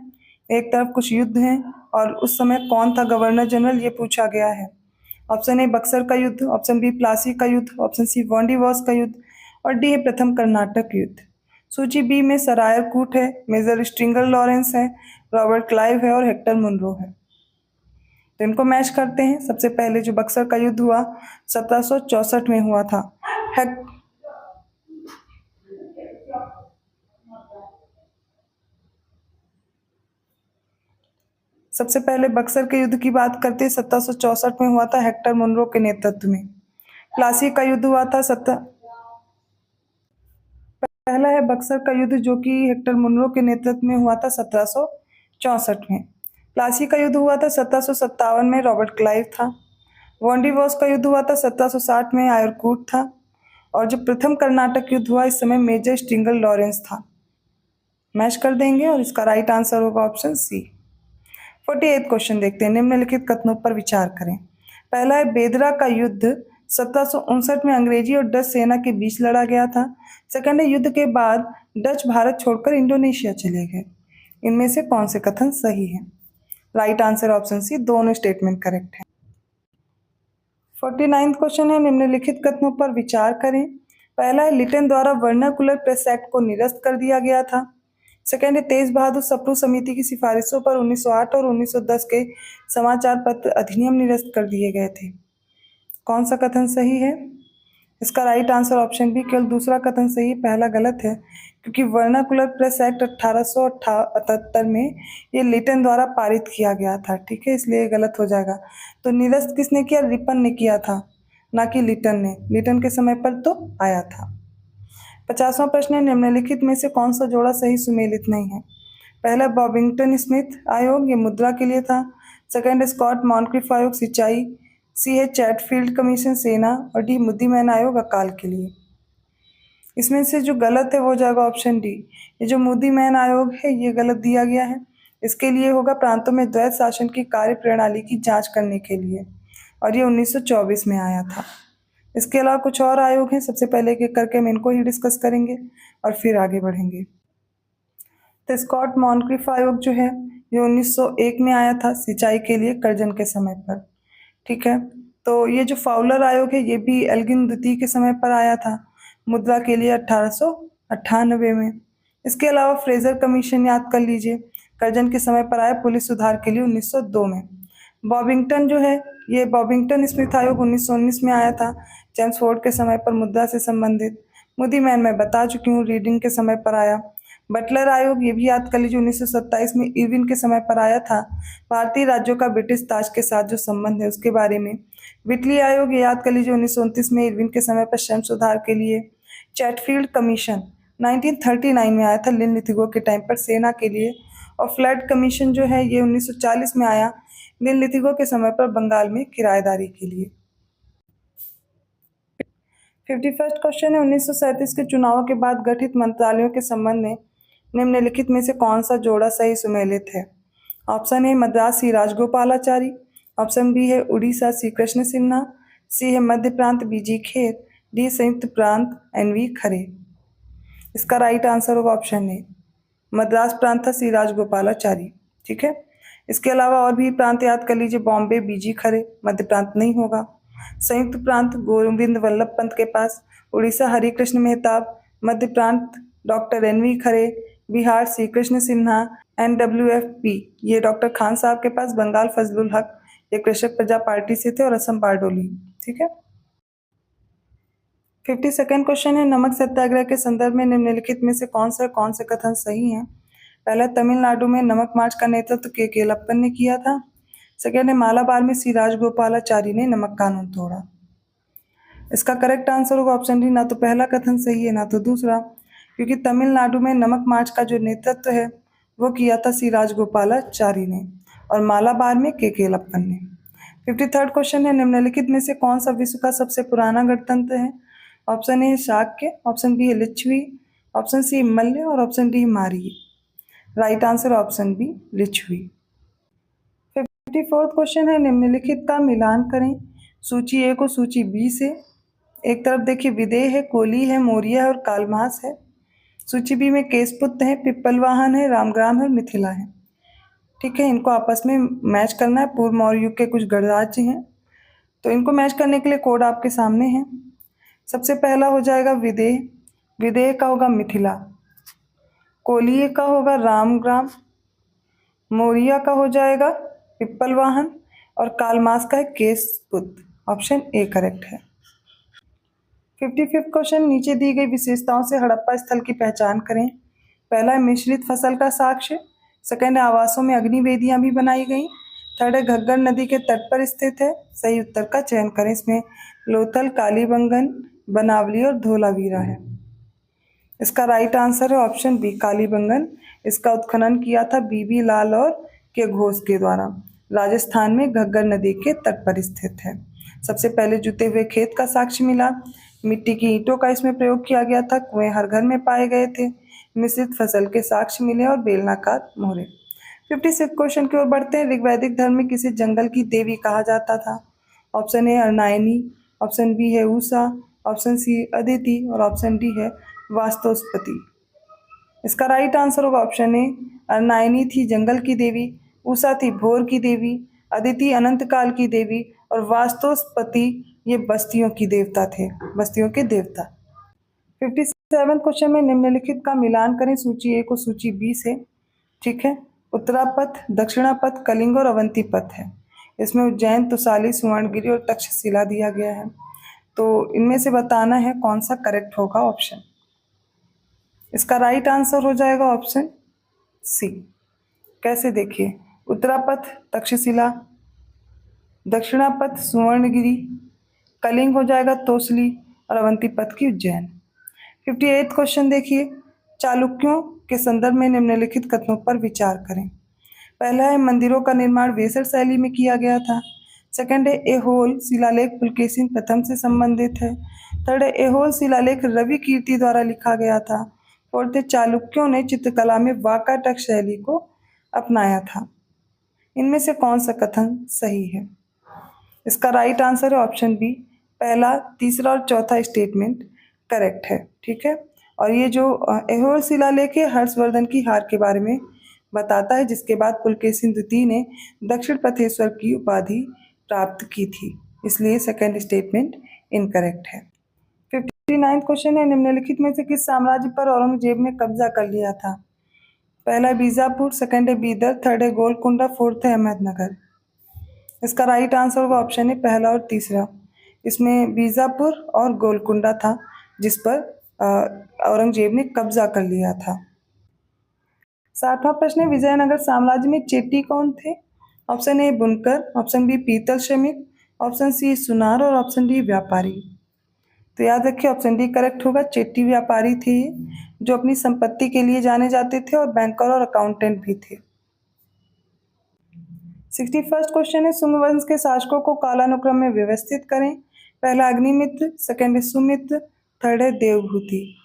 एक तरफ कुछ युद्ध हैं और उस समय कौन था गवर्नर जनरल, ये पूछा गया है। ऑप्शन ए बक्सर का युद्ध, ऑप्शन बी प्लासी का युद्ध, ऑप्शन सी वांडीवॉस का युद्ध और डी है प्रथम कर्नाटक युद्ध। सूची बी में सरायर कूट है, मेजर स्ट्रिंगर लॉरेंस है, रॉबर्ट क्लाइव है और हेक्टर मुनरो है। तो इनको मैच करते हैं। सबसे पहले जो बक्सर का युद्ध हुआ 1764 में हुआ था। सबसे पहले बक्सर के युद्ध की बात करते हैं 1764 में हुआ था हेक्टर मुनरो के नेतृत्व में। प्लासी का युद्ध हुआ था पहला है बक्सर का युद्ध जो कि हेक्टर मुनरो के नेतृत्व में हुआ था 1764 में। प्लासी का युद्ध हुआ था 1757 में, रॉबर्ट क्लाइव था। वांडीवॉस का युद्ध हुआ था 1760 में, आयरकूट था। और जो प्रथम कर्नाटक युद्ध हुआ इस समय मेजर स्ट्रिंगर लॉरेंस था। मैच कर देंगे और इसका राइट आंसर होगा ऑप्शन सी। 48 क्वेश्चन देखते हैं, निम्नलिखित कथनों पर विचार करें। पहला है बेदरा का युद्ध 1759 में अंग्रेजी और डच सेना के बीच लड़ा गया था। सेकंड है युद्ध के बाद डच भारत छोड़कर इंडोनेशिया चले गए। इनमें से कौन से कथन सही है? राइट आंसर ऑप्शन सी, दोनों स्टेटमेंट करेक्ट है। 49वां क्वेश्चन है, निम्नलिखित कथनों पर विचार करें। पहला है, लिटन द्वारा वर्नाकुलर प्रेस एक्ट को निरस्त कर दिया गया था। सेकेंड है, तेज बहादुर सप्रू समिति की सिफारिशों पर 1908 और 1910 के समाचार पत्र अधिनियम निरस्त कर दिए गए थे। कौन सा कथन सही है? इसका राइट आंसर ऑप्शन बी, केवल दूसरा कथन सही है, पहला गलत है, क्योंकि वर्नाकुलर प्रेस एक्ट 1878 में ये लिटन द्वारा पारित किया गया था। ठीक है, इसलिए ये गलत हो जाएगा। तो निरस्त किसने किया? रिपन ने किया था, ना कि लिटन ने। लिटन के समय पर तो आया था। 50वां प्रश्न है, निम्नलिखित में से कौन सा जोड़ा सही सुमेलित नहीं है? पहला, बॉबिंगटन स्मिथ आयोग, ये मुद्रा के लिए था। सेकंड, स्कॉट मॉनक्रिफ आयोग, सिंचाई। सी है चैटफील्ड कमीशन, सेना। और डी, मुद्दीमैन आयोग, अकाल के लिए। इसमें से जो गलत है वो हो जाएगा ऑप्शन डी। ये जो मुद्दीमैन आयोग है ये गलत दिया गया है। इसके लिए होगा प्रांतों में द्वैत शासन की कार्य प्रणाली की जांच करने के लिए, और ये 1924 में आया था। इसके अलावा कुछ और आयोग हैं, सबसे पहले एक एक करके हम इनको ही डिस्कस करेंगे और फिर आगे बढ़ेंगे। तो स्कॉट मॉनक्रिफ आयोग जो है ये 1901 में आया था, सिंचाई के लिए कर्जन के समय पर। ठीक है, तो ये जो फाउलर आयोग है ये भी एल्गिन द्वितीय के समय पर आया था, मुद्रा के लिए 1898 में। इसके अलावा फ्रेजर कमीशन याद कर लीजिए, कर्जन के समय पर आया, पुलिस सुधार के लिए 1902 में। बॉबिंगटन जो है ये बॉबिंगटन स्मिथ आयोग 1919 में आया था, जेम्स फोर्ड के समय पर मुद्रा से संबंधित। मुद्दीमैन मैं बता चुकी हूँ, रीडिंग के समय पर आया। बटलर आयोग ये भी याद कर लीजिए, 1927 में इरविन के समय पर आया था, भारतीय राज्यों का ब्रिटिश ताज के साथ जो संबंध है उसके बारे में। विटली आयोग ये याद कर लीजिए, 1929 में इरविन के समय पर श्रम सुधार के लिए। चैटफील्ड कमीशन 1939 में आया था, लिन लिथिगो के टाइम पर, सेना के लिए। और फ्लड कमीशन जो है ये 1940 में आया, लिन लिथिगो के समय पर, बंगाल में किराएदारी के लिए। 51वां क्वेश्चन है, 1937 के चुनावों के बाद गठित मंत्रालयों के संबंध में निम्नलिखित में से कौन सा जोड़ा सही सुमेलित है? Option A, Madras C Rajagopalachari. Option B है उड़ीसा सी कृष्ण सिन्हा। सी है मध्य प्रांत बीजी खेर। डी, संयुक्त प्रांत एनवी खरे। इसका राइट आंसर होगा ऑप्शन ए, मद्रास प्रांत था सी राजगोपालाचारी। ठीक है, इसके अलावा और भी प्रांत याद कर लीजिए, बॉम्बे बीजी खरे, मध्य प्रांत नहीं होगा। संयुक्त प्रांत गोविंद वल्लभ पंत के पास। उड़ीसा हरिकृष्ण मेहताब। मध्य प्रांत डॉक्टर एनवी खरे। बिहार श्री कृष्ण सिन्हा। NWFP ये डॉक्टर खान साहब के पास। बंगाल फजलुल हक, ये कृषक प्रजा पार्टी से थे। और असम बारडोली। ठीक है, 52वां क्वेश्चन है, नमक सत्याग्रह के संदर्भ में निम्नलिखित में से कौन से कथन सही हैं? पहला, तमिलनाडु में नमक मार्च का नेतृत्व के केलप्पन ने किया था। सेकेंड है, मालाबार में सी राजगोपालाचारी ने नमक कानून तोड़ा। इसका करेक्ट आंसर होगा ऑप्शन डी, ना तो पहला कथन सही है ना तो दूसरा, क्योंकि तमिलनाडु में नमक मार्च का जो नेतृत्व है वो किया था सी राजगोपालाचारी ने, और मालाबार में के केलप्पन ने। 53वां क्वेश्चन है, निम्नलिखित में से कौन सा विश्व का सबसे पुराना गणतंत्र है? ऑप्शन ए है शाक्य। ऑप्शन बी है लिच्छवी। ऑप्शन सी मल्य। और ऑप्शन डी मारी। Right answer option B, Lichchhavi. 54वां क्वेश्चन है, निम्नलिखित का मिलान करें। सूची ए को सूची बी से। एक तरफ देखिए, विदेह है, कोली है, मौर्य है और कालमास है। सूची बी में केशपुत्र है, पिप्पलवाहन है, रामग्राम है और मिथिला है। ठीक है, इनको आपस में मैच करना है। पूर्व मौर्य युग के कुछ गणराज्य हैं, तो इनको मैच करने के लिए कोड आपके सामने है। सबसे पहला हो जाएगा विदेह। विदेह का होगा मिथिला। कोलीय का होगा रामग्राम। मौर्य का हो जाएगा पिप्पलवाहन। और कालमास का है केशपुत्र। ऑप्शन ए करेक्ट है। 55वां क्वेश्चन, नीचे दी गई विशेषताओं से हड़प्पा स्थल की पहचान करें। पहला है मिश्रित फसल का साक्ष्य। सेकंड है आवासों में अग्निवेदियां भी बनाई गई। थर्ड है घग्गर नदी के तट पर स्थित है। सही उत्तर का चयन करें। इसमें लोथल, कालीबंगन, बनावली और धोलावीरा है। इसका राइट आंसर है ऑप्शन बी, कालीबंगन। इसका उत्खनन किया था बीबी लाल और के घोष के द्वारा। राजस्थान में घग्गर नदी के तट पर स्थित है। सबसे पहले जुते हुए खेत का साक्ष्य मिला। मिट्टी की ईंटों का इसमें प्रयोग किया गया था। कुएं हर घर में पाए गए थे। मिश्रित फसल के साक्ष्य मिले और बेलनाकार मोहरे। 56 क्वेश्चन की ओर बढ़ते हैं। ऋग्वैदिक धर्म में किसी जंगल की देवी कहा जाता था? Option A Aranyani. Option B है उषा। Option C Aditi. और ऑप्शन डी है वास्तुस्पति। इसका राइट आंसर होगा ऑप्शन ए, अर्नायनी थी जंगल की देवी। उषा थी भोर की देवी, अदिति अनंत काल की देवी और वास्तुस्पति ये बस्तियों की देवता थे, बस्तियों के देवता। 57 क्वेश्चन में निम्नलिखित का मिलान करें सूची ए को सूची बी से। ठीक है, उत्तरापथ, दक्षिणापथ, कलिंग और अवंती पथ है। इसमें उज्जैन, तुसाली, सुवर्णगिरी और तक्षशिला दिया गया है। तो इनमें से बताना है कौन सा करेक्ट होगा ऑप्शन। इसका राइट आंसर हो जाएगा ऑप्शन सी। कैसे देखिए, उत्तरापथ तक्षशिला, दक्षिणापथ सुवर्णगिरी, कलिंग हो जाएगा तोसली और अवंती पथ की उज्जैन। 58 क्वेश्चन देखिए, चालुक्यों के संदर्भ में निम्नलिखित कथनों पर विचार करें। पहला है मंदिरों का निर्माण वेसर शैली में किया गया था। सेकंड है एहोल शिलालेख पुलकेशिन प्रथम से संबंधित है। थर्ड है एहोल शिलालेख रवि कीर्ति द्वारा लिखा गया था। फोर्थ है चालुक्यों ने चित्रकला में वाकाटक शैली को अपनाया था। इनमें से कौन सा कथन सही है? इसका राइट आंसर है ऑप्शन बी। पहला, तीसरा और चौथा स्टेटमेंट करेक्ट है। ठीक है, और ये जो एहोल शिलालेख है हर्षवर्धन की हार के बारे में बताता है, जिसके बाद पुलकेशिन द्वितीय ने दक्षिण पथेश्वर की उपाधि प्राप्त की थी, इसलिए सेकंड स्टेटमेंट इनकरेक्ट है। 59 क्वेश्चन है, निम्नलिखित में से किस साम्राज्य पर औरंगजेब ने कब्जा कर लिया था? पहला है बीजापुर, सेकंड है बीदर, थर्ड है गोलकुंडा, फोर्थ है अहमदनगर। इसका राइट आंसर होगा ऑप्शन है पहला और तीसरा। इसमें बीजापुर और गोलकुंडा था जिस पर औरंगजेब ने कब्जा कर लिया था। 60वां प्रश्न है, विजयनगर साम्राज्य में चेट्टी कौन थे? ऑप्शन ए बुनकर, ऑप्शन बी पीतल श्रमिक, ऑप्शन सी सुनार और ऑप्शन डी व्यापारी। तो याद रखिए ऑप्शन डी करेक्ट होगा। चेट्टी व्यापारी थे जो अपनी संपत्ति के लिए जाने जाते थे और बैंकर और अकाउंटेंट भी थे। 61st क्वेश्चन है, शुंग वंश के शासकों को कालानुक्रम में व्यवस्थित करें। पहला अग्निमित्र, सेकंड है सुमित्र, थर्ड है देवभूति।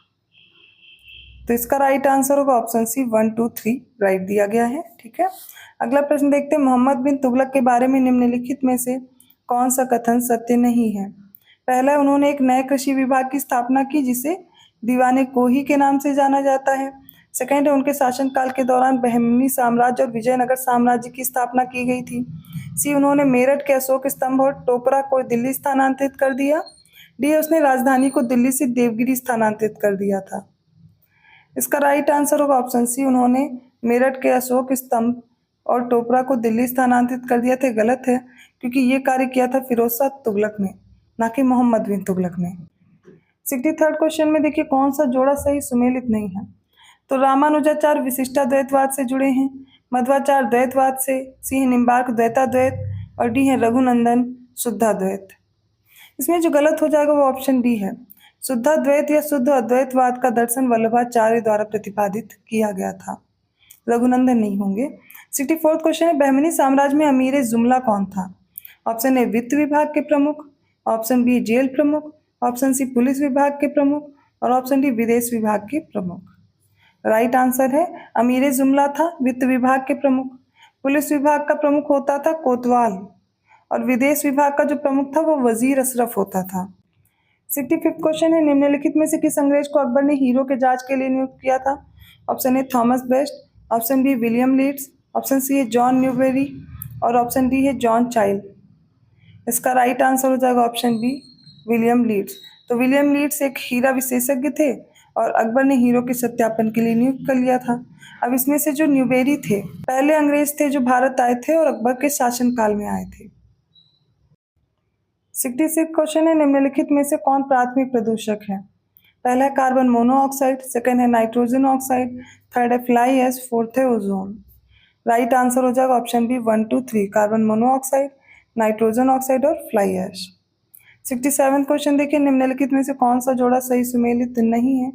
तो इसका राइट आंसर होगा ऑप्शन सी 1 2 3 राइट दिया गया है। ठीक है, अगला प्रश्न देखते हैं, मोहम्मद बिन तुगलक के बारे में निम्नलिखित में से कौन सा कथन सत्य नहीं है? पहला, उन्होंने एक नए कृषि विभाग की स्थापना की जिसे दीवाने कोही के नाम से जाना जाता है। सेकंड है, उनके शासनकाल के दौरान बहमनी साम्राज्य और विजयनगर साम्राज्य की स्थापना की गई थी। सी, उन्होंने मेरठ के अशोक स्तंभ और टोपरा को दिल्ली स्थानांतरित कर दिया। डी, उसने राजधानी को दिल्ली से देवगिरी स्थानांतरित कर दिया था। इसका राइट आंसर होगा ऑप्शन सी, उन्होंने मेरठ के अशोक स्तंभ और टोपरा को दिल्ली स्थानांतरित कर दिया था। गलत है, क्योंकि ये कार्य किया था फिरोज शाह तुगलक ने, ना कि मोहम्मद बिन तुगलक ने। 63rd क्वेश्चन में देखिए, कौन सा जोड़ा सही सुमेलित नहीं है? तो रामानुजाचार्य विशिष्टाद्वैतवाद से जुड़े हैं, मध्वाचार्य द्वैतवाद से, सी है निम्बार्क द्वैताद्वैत और डी है रघुनंदन शुद्धाद्वैत। इसमें जो गलत हो जाएगा वो ऑप्शन डी है। शुद्धाद्वैत या शुद्ध अद्वैतवाद का दर्शन वल्लभाचार्य द्वारा प्रतिपादित किया गया था, रघुनंदन नहीं होंगे। 64th क्वेश्चन है, बहमनी साम्राज्य में अमीर जुमला कौन था? ऑप्शन ए वित्त विभाग के प्रमुख, ऑप्शन बी जेल प्रमुख, ऑप्शन सी पुलिस विभाग के प्रमुख और ऑप्शन डी विदेश विभाग के प्रमुख। राइट आंसर है अमीर जुमला था वित्त विभाग के प्रमुख। पुलिस विभाग का प्रमुख होता था कोतवाल और विदेश विभाग का जो प्रमुख था वो वजीर अशरफ होता था। 65th क्वेश्चन है, निम्नलिखित में से किस अंग्रेज को अकबर ने हीरो के जांच के लिए नियुक्त किया था? Option A Thomas Best, option B William Leeds, option C है जॉन न्यूबेरी और ऑप्शन डी है जॉन चाइल्ड। इसका राइट आंसर हो जाएगा ऑप्शन बी विलियम लीड्स। तो विलियम लीड्स एक हीरा विशेषज्ञ थे और अकबर ने हीरो के सत्यापन के लिए नियुक्त कर लिया था। अब इसमें से जो न्यूबेरी थे पहले अंग्रेज थे जो भारत आए थे और अकबर के शासनकाल में आए थे। 66 क्वेश्चन है, निम्नलिखित में से कौन प्राथमिक प्रदूषक है? पहला है कार्बन मोनोऑक्साइड, सेकंड है नाइट्रोजन ऑक्साइड, थर्ड है फ्लाई ऐश, फोर्थ है ओजोन। राइट आंसर हो जाएगा option B 1 2 3 carbon monoxide, nitrogen oxide और फ्लाई ऐश। 67 क्वेश्चन देखिए, निम्नलिखित में से कौन सा जोड़ा सही सुमेलित नहीं है?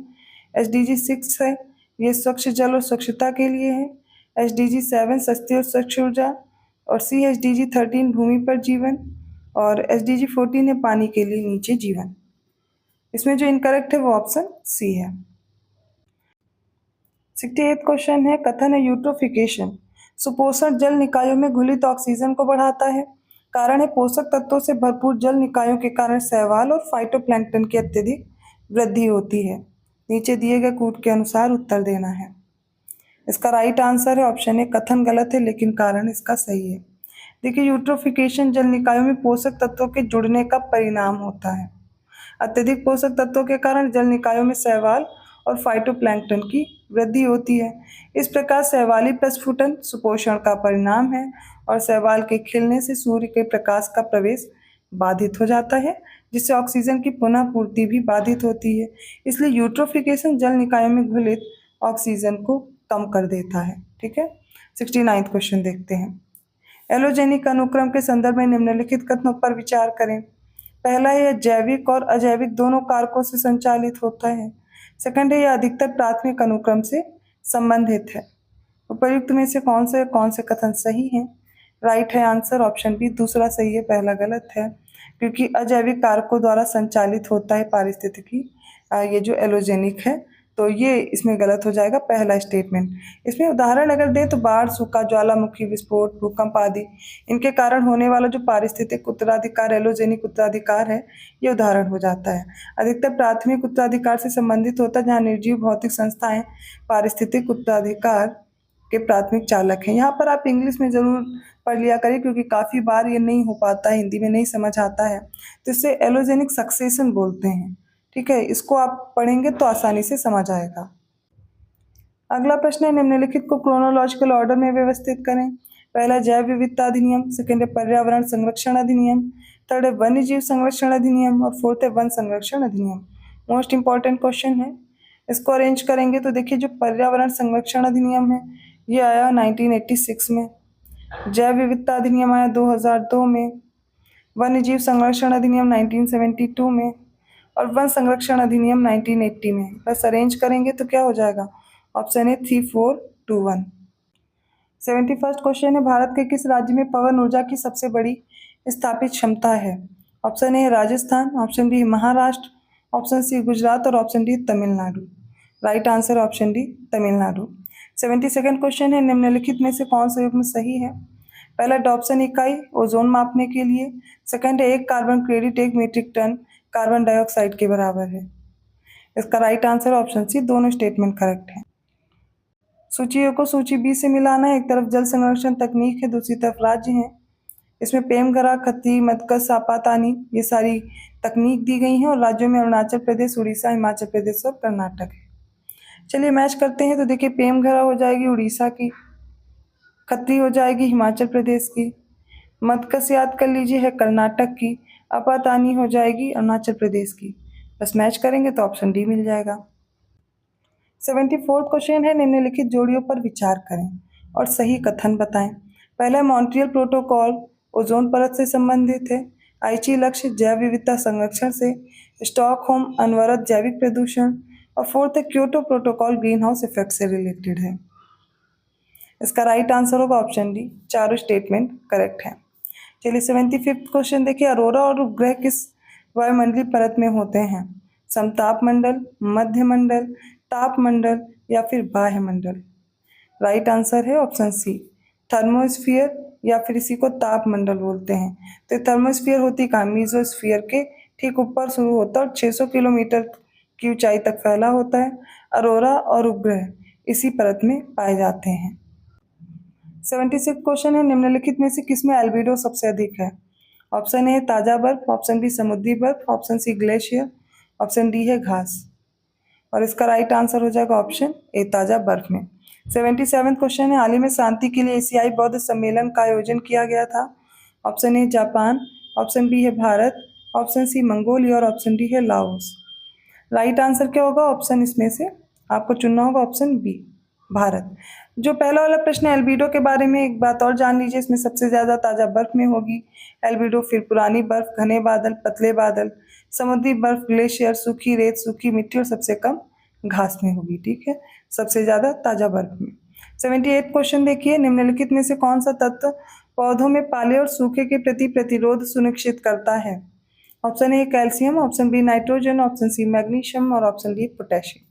SDG 6 है, ये स्वच्छ जल और स्वच्छता के लिए है। SDG 7 सस्ती और स्वच्छ ऊर्जा और SDG 13 भूमि पर जीवन और SDG 14 है पानी के लिए नीचे जीवन। इसमें जो इनकरेक्ट है वो ऑप्शन सी है। 68 क्वेश्चन है, कथन है यूट्रोफिकेशन सुपोषण जल निकायों में घुलित ऑक्सीजन को बढ़ाता है। कारण है पोषक तत्वों से भरपूर जल निकायों के कारण शैवाल और फाइटोप्लैंक्टन की अत्यधिक वृद्धि होती है। नीचे दिए गए कूट के अनुसार उत्तर देना है। इसका राइट आंसर है ऑप्शन ए, कथन गलत है लेकिन कारण इसका सही है। देखिए, यूट्रोफिकेशन जल निकायों में पोषक तत्वों के जुड़ने का परिणाम होता है। अत्यधिक पोषक तत्वों के कारण जल निकायों में शैवाल और फाइटोप्लैंक्टन की वृद्धि होती है। इस प्रकार शैवाली प्रस्फुटन सुपोषण का परिणाम है और शैवाल के खिलने से सूर्य के प्रकाश का प्रवेश बाधित हो जाता है, जिससे ऑक्सीजन की पुनः पूर्ति भी बाधित होती है। इसलिए यूट्रोफिकेशन जल निकायों में घुलित ऑक्सीजन को कम कर देता है। ठीक है, 69वां क्वेश्चन देखते हैं। एलोजेनिक अनुक्रम के संदर्भ में निम्नलिखित कथनों पर विचार करें। पहला है, यह जैविक और अजैविक दोनों कारकों से संचालित होता है। सेकंड है, यह अधिकतर प्राथमिक अनुक्रम से संबंधित है। उपर्युक्त में से कौन से कथन सही हैं? राइट है आंसर ऑप्शन बी, दूसरा सही है, पहला गलत है, क्योंकि अजैविक कारकों द्वारा संचालित होता है पारिस्थितिकी ये जो एलोजेनिक है, तो ये इसमें गलत हो जाएगा पहला स्टेटमेंट। इसमें उदाहरण अगर दें तो बाढ़, सूखा, ज्वालामुखी विस्फोट, भूकंप आदि इनके कारण होने वाला जो पारिस्थितिक उत्तराधिकार एलोजेनिक उत्तराधिकार है, ये उदाहरण हो जाता है। अधिकतर प्राथमिक उत्तराधिकार से संबंधित होता है, जहाँ निर्जीव भौतिक संस्थाएं पारिस्थितिक उत्तराधिकार के प्राथमिक चालक हैं। यहाँ पर आप इंग्लिश में ज़रूर पढ़ लिया करिए, क्योंकि काफ़ी बार ये नहीं हो पाता है, हिंदी में नहीं समझ आता है, तो इसे एलोजेनिक सक्सेशन बोलते हैं। ठीक है, इसको आप पढ़ेंगे तो आसानी से समझ आएगा। अगला प्रश्न है, निम्नलिखित को क्रोनोलॉजिकल ऑर्डर में व्यवस्थित करें। पहला जैव विविधता अधिनियम, सेकेंड है पर्यावरण संरक्षण अधिनियम, थर्ड है वन्य जीव संरक्षण अधिनियम और फोर्थ है वन संरक्षण अधिनियम। मोस्ट इंपॉर्टेंट क्वेश्चन है, इसको अरेंज करेंगे तो देखिए, जो पर्यावरण संरक्षण अधिनियम है ये आया 1986 में, जैव विविधता अधिनियम आया 2002 में, वन्य जीव संरक्षण अधिनियम 1972 में और वन संरक्षण अधिनियम 1980 में। बस अरेंज करेंगे तो क्या हो जाएगा? ऑप्शन है 3, 4, 2, 1। 71वां क्वेश्चन है, भारत के किस राज्य में पवन ऊर्जा की सबसे बड़ी स्थापित क्षमता है? ऑप्शन ए Rajasthan, option B Maharashtra, option C Gujarat और option D Tamil Nadu. Right answer option D Tamil Nadu. 72वां question है, निम्नलिखित में से कौन सा युग्म सही है? पहला डॉप्सन इकाई ओजोन मापने के लिए, सेकंड है 1 carbon credit 1 metric ton carbon dioxide के बराबर है। इसका राइट आंसर ऑप्शन सी, दोनों स्टेटमेंट करेक्ट है। सूची ए को सूची बी से मिलाना है। एक तरफ जल संरक्षण तकनीक है, दूसरी तरफ राज्य है। इसमें पेमघरा, खत्ती, मदकस, आपातानी ये सारी तकनीक दी गई हैं और राज्यों में अरुणाचल प्रदेश, उड़ीसा, हिमाचल प्रदेश और कर्नाटक है। चलिए मैच करते हैं, तो देखिए पेमघरा हो जाएगी उड़ीसा की, खत्ती हो जाएगी हिमाचल प्रदेश की, मदकस याद कर लीजिए है कर्नाटक की, आपातानी हो जाएगी अरुणाचल प्रदेश की। बस मैच करेंगे तो ऑप्शन डी मिल जाएगा। 74वां क्वेश्चन है, निम्नलिखित जोड़ियों पर विचार करें और सही कथन बताएं। पहला मॉन्ट्रियल प्रोटोकॉल ओजोन परत से संबंधित है, आईची लक्ष्य जैव विविधता संरक्षण से, स्टॉकहोम अनवरत जैविक प्रदूषण और फोर्थ है Kyoto protocol green house effect से रिलेटेड है। इसका राइट आंसर होगा ऑप्शन डी, चारों स्टेटमेंट करेक्ट है। चलिए 75वां क्वेश्चन देखिए, अरोरा और उपग्रह किस वायुमंडलीय परत में होते हैं? समताप मंडल, मध्य मंडल, ताप मंडल या फिर बाह्य मंडल। राइट आंसर है ऑप्शन सी, थर्मोस्फीयर या फिर इसी को ताप मंडल बोलते हैं। तो थर्मोस्फीयर होती कहाँ? मीजोस्फीयर के ठीक ऊपर शुरू होता है और 600 किलोमीटर की ऊंचाई तक फैला होता है। अरोरा और उपग्रह इसी परत में पाए जाते हैं। 76 क्वेश्चन है, निम्नलिखित में से किसमें एल्बिडो सबसे अधिक है? ऑप्शन ए ताज़ा बर्फ, ऑप्शन बी समुद्री बर्फ, option C glacier, option D है घास। और इसका राइट आंसर हो जाएगा ऑप्शन ए ताज़ा बर्फ में। 77वां क्वेश्चन है, हाल ही में शांति के लिए एशियाई बौद्ध सम्मेलन का आयोजन किया गया था। Option A Japan, option B है भारत, ऑप्शन सी मंगोलिया और ऑप्शन डी है लाओस। राइट आंसर क्या होगा? ऑप्शन इसमें से आपको चुनना होगा ऑप्शन बी, भारत। जो पहला वाला प्रश्न है एल्बिडो के बारे में, एक बात और जान लीजिए, इसमें सबसे ज़्यादा ताज़ा बर्फ में होगी एल्बिडो, फिर पुरानी बर्फ, घने बादल, पतले बादल, समुद्री बर्फ, ग्लेशियर, सूखी रेत, सूखी मिट्टी और सबसे कम घास में होगी। ठीक है, सबसे ज़्यादा ताज़ा बर्फ में। 78 क्वेश्चन देखिए, निम्नलिखित में से कौन सा तत्व पौधों में पाले और सूखे के प्रति प्रतिरोध सुनिश्चित करता है? Option A calcium, option B nitrogen, option C magnesium और option D potassium.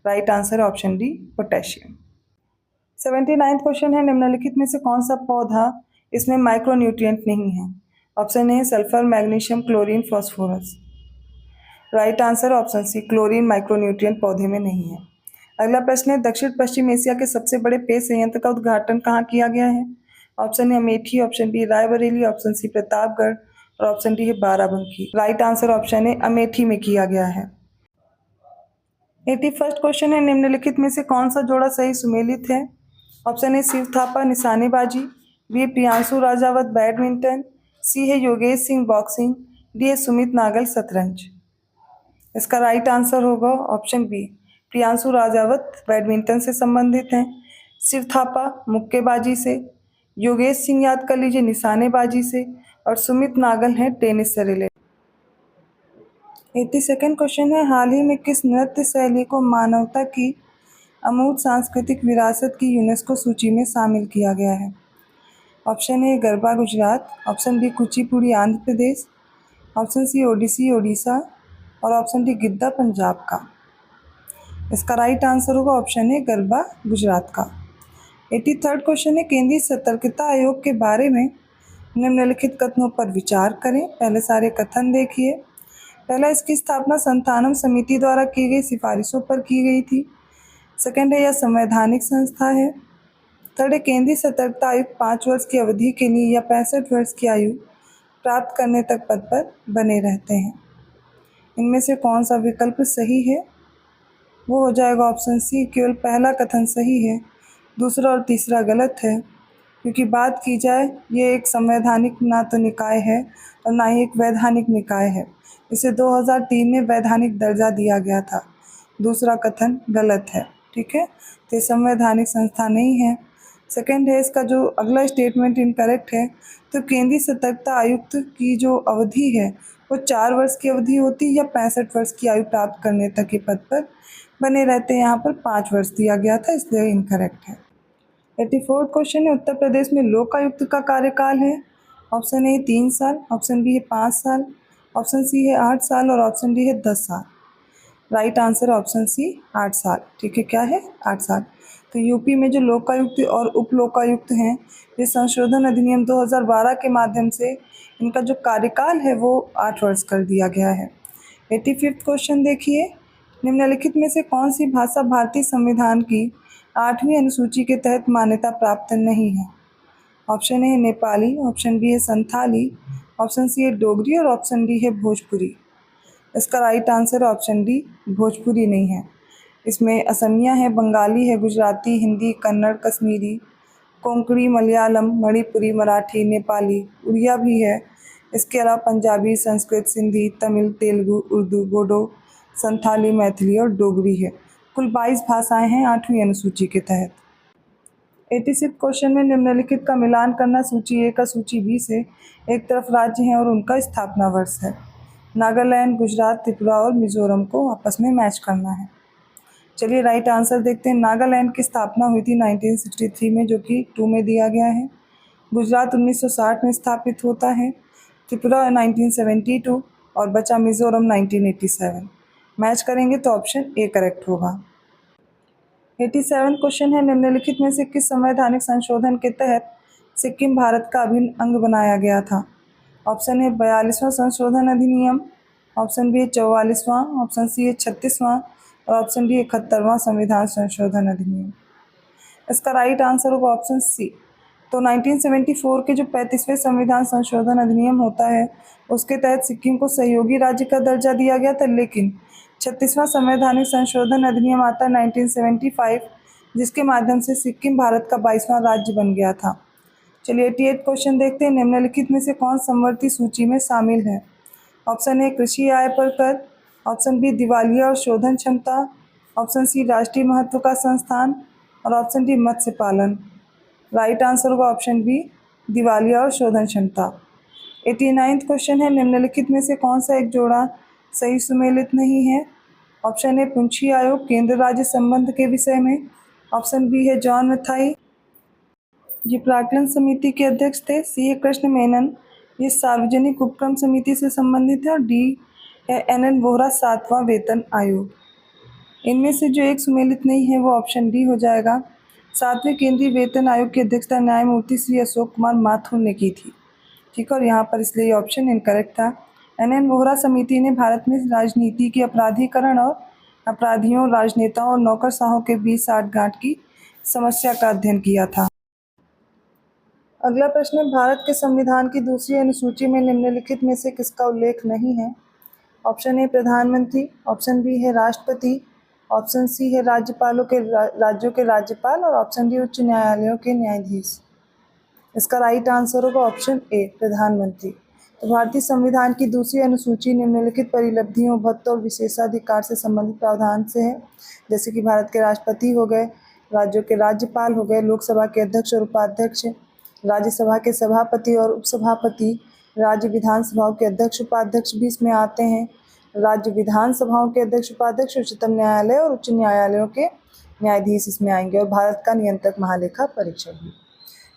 Right answer है ऑप्शन डी, पोटेशियम। 79वां क्वेश्चन है, निम्नलिखित में से कौन सा पौधा इसमें माइक्रोन्यूट्रिएंट नहीं है? Option A sulphur, magnesium, chlorine, phosphorus. Right answer option C, chlorine micronutrient पौधे में नहीं है। अगला प्रश्न है, दक्षिण पश्चिम एशिया के सबसे बड़े पेय संयंत्र का उद्घाटन कहाँ किया गया है? Option A Amethi, option B Raebareli, option C Pratapgarh और ऑप्शन डी है Barabanki. Right answer option A Amethi में किया गया है। 81st क्वेश्चन है, निम्नलिखित में से कौन सा जोड़ा सही सुमेलित है? ऑप्शन ए शिव थापा निशानेबाजी, बी है प्रियांशु राजावत बैडमिंटन, सी है योगेश सिंह बॉक्सिंग, डी है सुमित नागल शतरंज। इसका राइट आंसर होगा option B, Priyanshu Rajawat badminton से संबंधित हैं, शिव थापा मुक्केबाजी से, योगेश सिंह याद कर लीजिए निशानेबाजी से और सुमित नागल हैं टेनिस से रिलेटेड। 82nd क्वेश्चन है, हाल ही में किस नृत्य शैली को मानवता की अमूर्त सांस्कृतिक विरासत की यूनेस्को सूची में शामिल किया गया है? Option A Garba Gujarat, option B Kuchipudi Andhra Pradesh, option C Odissi Odisha और ऑप्शन डी गिद्दा पंजाब का। इसका राइट आंसर होगा ऑप्शन ए गरबा गुजरात का। 83rd क्वेश्चन है, केंद्रीय सतर्कता आयोग के बारे में निम्नलिखित कथनों पर विचार करें। पहले सारे कथन देखिए। पहला, इसकी स्थापना संतानम समिति द्वारा की गई सिफारिशों पर की गई थी। सेकंड है, यह संवैधानिक संस्था है। थर्ड है, केंद्रीय सतर्कता आयुक्त 5 वर्ष की अवधि के लिए या 65 वर्ष की आयु प्राप्त करने तक पद पर बने रहते हैं। इनमें से कौन सा विकल्प सही है? वो हो जाएगा ऑप्शन सी, केवल पहला कथन सही है, दूसरा और तीसरा गलत है। क्योंकि बात की जाए, ये एक संवैधानिक ना तो निकाय है और ना ही एक वैधानिक निकाय है। इसे 2003 में वैधानिक दर्जा दिया गया था। दूसरा कथन गलत है, ठीक है, तो ये संवैधानिक संस्था नहीं है। सेकंड है, इसका जो अगला स्टेटमेंट इनकरेक्ट है। तो केंद्रीय सतर्कता आयुक्त की जो अवधि है वो 4 वर्ष की अवधि होती है या 65 वर्ष की आयु प्राप्त करने तक के पद पर बने रहते हैं। यहाँ पर 5 वर्ष दिया गया था, इसलिए इनकरेक्ट है। 84th क्वेश्चन है, उत्तर प्रदेश में लोकायुक्त का कार्यकाल है। ऑप्शन ए 3 साल, ऑप्शन बी है 5 साल, ऑप्शन सी है 8 साल और ऑप्शन डी है 10 साल। राइट आंसर ऑप्शन सी 8 साल, ठीक है, क्या है 8 साल। तो यूपी में जो लोकायुक्त और उप लोकायुक्त हैं, ये संशोधन अधिनियम 2012 के माध्यम से इनका जो कार्यकाल है वो 8 वर्ष कर दिया गया है। 85th क्वेश्चन देखिए, निम्नलिखित में से कौन सी भाषा भारतीय संविधान की 8वीं अनुसूची के तहत मान्यता प्राप्त नहीं है? ऑप्शन ए है नेपाली, ऑप्शन बी है संथाली, ऑप्शन सी है डोगरी और ऑप्शन डी है भोजपुरी। इसका right answer option D Bhojpuri नहीं है। इसमें असमिया है, बंगाली है, गुजराती, हिंदी, कन्नड़, कश्मीरी, कोंकणी, मलयालम, मणिपुरी, मराठी, नेपाली, उड़िया भी है। इसके अलावा पंजाबी, संस्कृत, सिंधी, तमिल, तेलुगु, उर्दू, बोडो, संथाली, मैथिली और डोगरी है। कुल 22 भाषाएं हैं 8वीं अनुसूची के तहत। 86th क्वेश्चन में निम्नलिखित का मिलान करना। सूची ए का सूची बी से। एक तरफ राज्य हैं और उनका स्थापना वर्ष है। नागालैंड, गुजरात, त्रिपुरा और मिजोरम को आपस में मैच करना है। चलिए राइट आंसर देखते हैं। नागालैंड की स्थापना हुई थी 1963 में, जो कि 2 में दिया गया है। गुजरात 1960 में स्थापित होता है, त्रिपुरा 1972 और बचा मिजोरम 1987। मैच करेंगे तो ऑप्शन ए करेक्ट होगा। 87 क्वेश्चन है, निम्नलिखित में से किस संवैधानिक संशोधन के तहत सिक्किम भारत का अभिन्न अंग बनाया गया था? ऑप्शन ए 42वां संशोधन अधिनियम, ऑप्शन बी 44वां, ऑप्शन सी है 36वां और ऑप्शन डी 71वां संविधान संशोधन अधिनियम। इसका राइट आंसर होगा ऑप्शन सी। तो 1974 के जो 35वें संविधान संशोधन अधिनियम होता है उसके तहत सिक्किम को सहयोगी राज्य का दर्जा दिया गया था, लेकिन 36वां संवैधानिक संशोधन अधिनियम आता है 1975, जिसके माध्यम से सिक्किम भारत का 22वां राज्य बन गया था। चलिए 88 क्वेश्चन देखते हैं। निम्नलिखित में से कौन समवर्ती सूची में शामिल है? ऑप्शन ए कृषि आय पर कर, ऑप्शन बी दिवालिया और शोधन क्षमता, ऑप्शन सी राष्ट्रीय महत्व का संस्थान और ऑप्शन डी मत्स्य पालन। राइट आंसर होगा ऑप्शन बी दिवालिया और शोधन क्षमता। 89th क्वेश्चन है, निम्नलिखित में से कौन सा एक जोड़ा सही सुमेलित नहीं है? ऑप्शन ए पुंछी आयोग केंद्र राज्य संबंध के विषय में, ऑप्शन बी है जॉन मथाई, ये प्राक्कलन समिति के अध्यक्ष थे, सी है कृष्ण मेनन, ये सार्वजनिक उपक्रम समिति से संबंधित है और डी है NN वोहरा 7वां वेतन आयोग। इनमें से जो एक सुमेलित नहीं है वो ऑप्शन डी हो जाएगा। 7वें केंद्रीय वेतन आयोग की अध्यक्षता न्यायमूर्ति श्री अशोक कुमार माथुर ने की थी, ठीक है, और यहाँ पर इसलिए ये ऑप्शन इनकरेक्ट था। NN वोहरा समिति ने भारत में राजनीति के अपराधीकरण और अपराधियों, राजनेताओं और नौकरशाहों के बीच साठगांठ की समस्या का अध्ययन किया था। अगला प्रश्न है, भारत के संविधान की दूसरी अनुसूची में निम्नलिखित में से किसका उल्लेख नहीं है? ऑप्शन ए प्रधानमंत्री, ऑप्शन बी है राष्ट्रपति, ऑप्शन सी है राज्यों के राज्यपाल और ऑप्शन डी उच्च न्यायालयों के न्यायाधीश। इसका राइट आंसर होगा ऑप्शन ए प्रधानमंत्री। तो भारतीय संविधान की दूसरी अनुसूची निम्नलिखित परिलब्धियों, महत्व और विशेषाधिकार से संबंधित प्रावधान से है, जैसे कि भारत के राष्ट्रपति हो गए, राज्यों के राज्यपाल हो गए, लोकसभा के अध्यक्ष और उपाध्यक्ष, राज्यसभा के सभापति और उपसभापति, राज्य विधानसभाओं के अध्यक्ष उपाध्यक्ष भी इसमें आते हैं, राज्य विधानसभाओं के अध्यक्ष उपाध्यक्ष, उच्चतम न्यायालय और उच्च न्यायालयों के न्यायाधीश इसमें आएंगे और भारत का नियंत्रक महालेखा परीक्षक भी।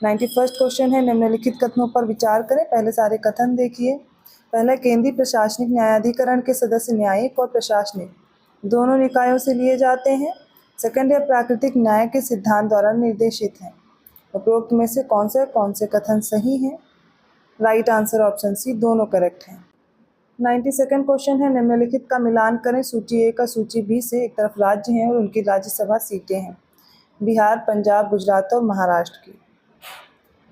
91 क्वेश्चन है, निम्नलिखित कथनों पर विचार करें। पहले सारे कथन देखिए। पहला, केंद्रीय प्रशासनिक न्यायाधिकरण के सदस्य न्यायिक और प्रशासनिक दोनों निकायों से लिए जाते हैं। सेकंड है, प्राकृतिक न्याय के सिद्धांत द्वारा निर्देशित हैं। उपरोक्त में से कौन से कथन सही हैं? राइट आंसर ऑप्शन सी, दोनों करेक्ट हैं। 92 क्वेश्चन है, निम्नलिखित का मिलान करें। सूची ए का सूची बी से। एक तरफ राज्य हैं और उनकी राज्यसभा सीटें हैं, बिहार, पंजाब, गुजरात और महाराष्ट्र की।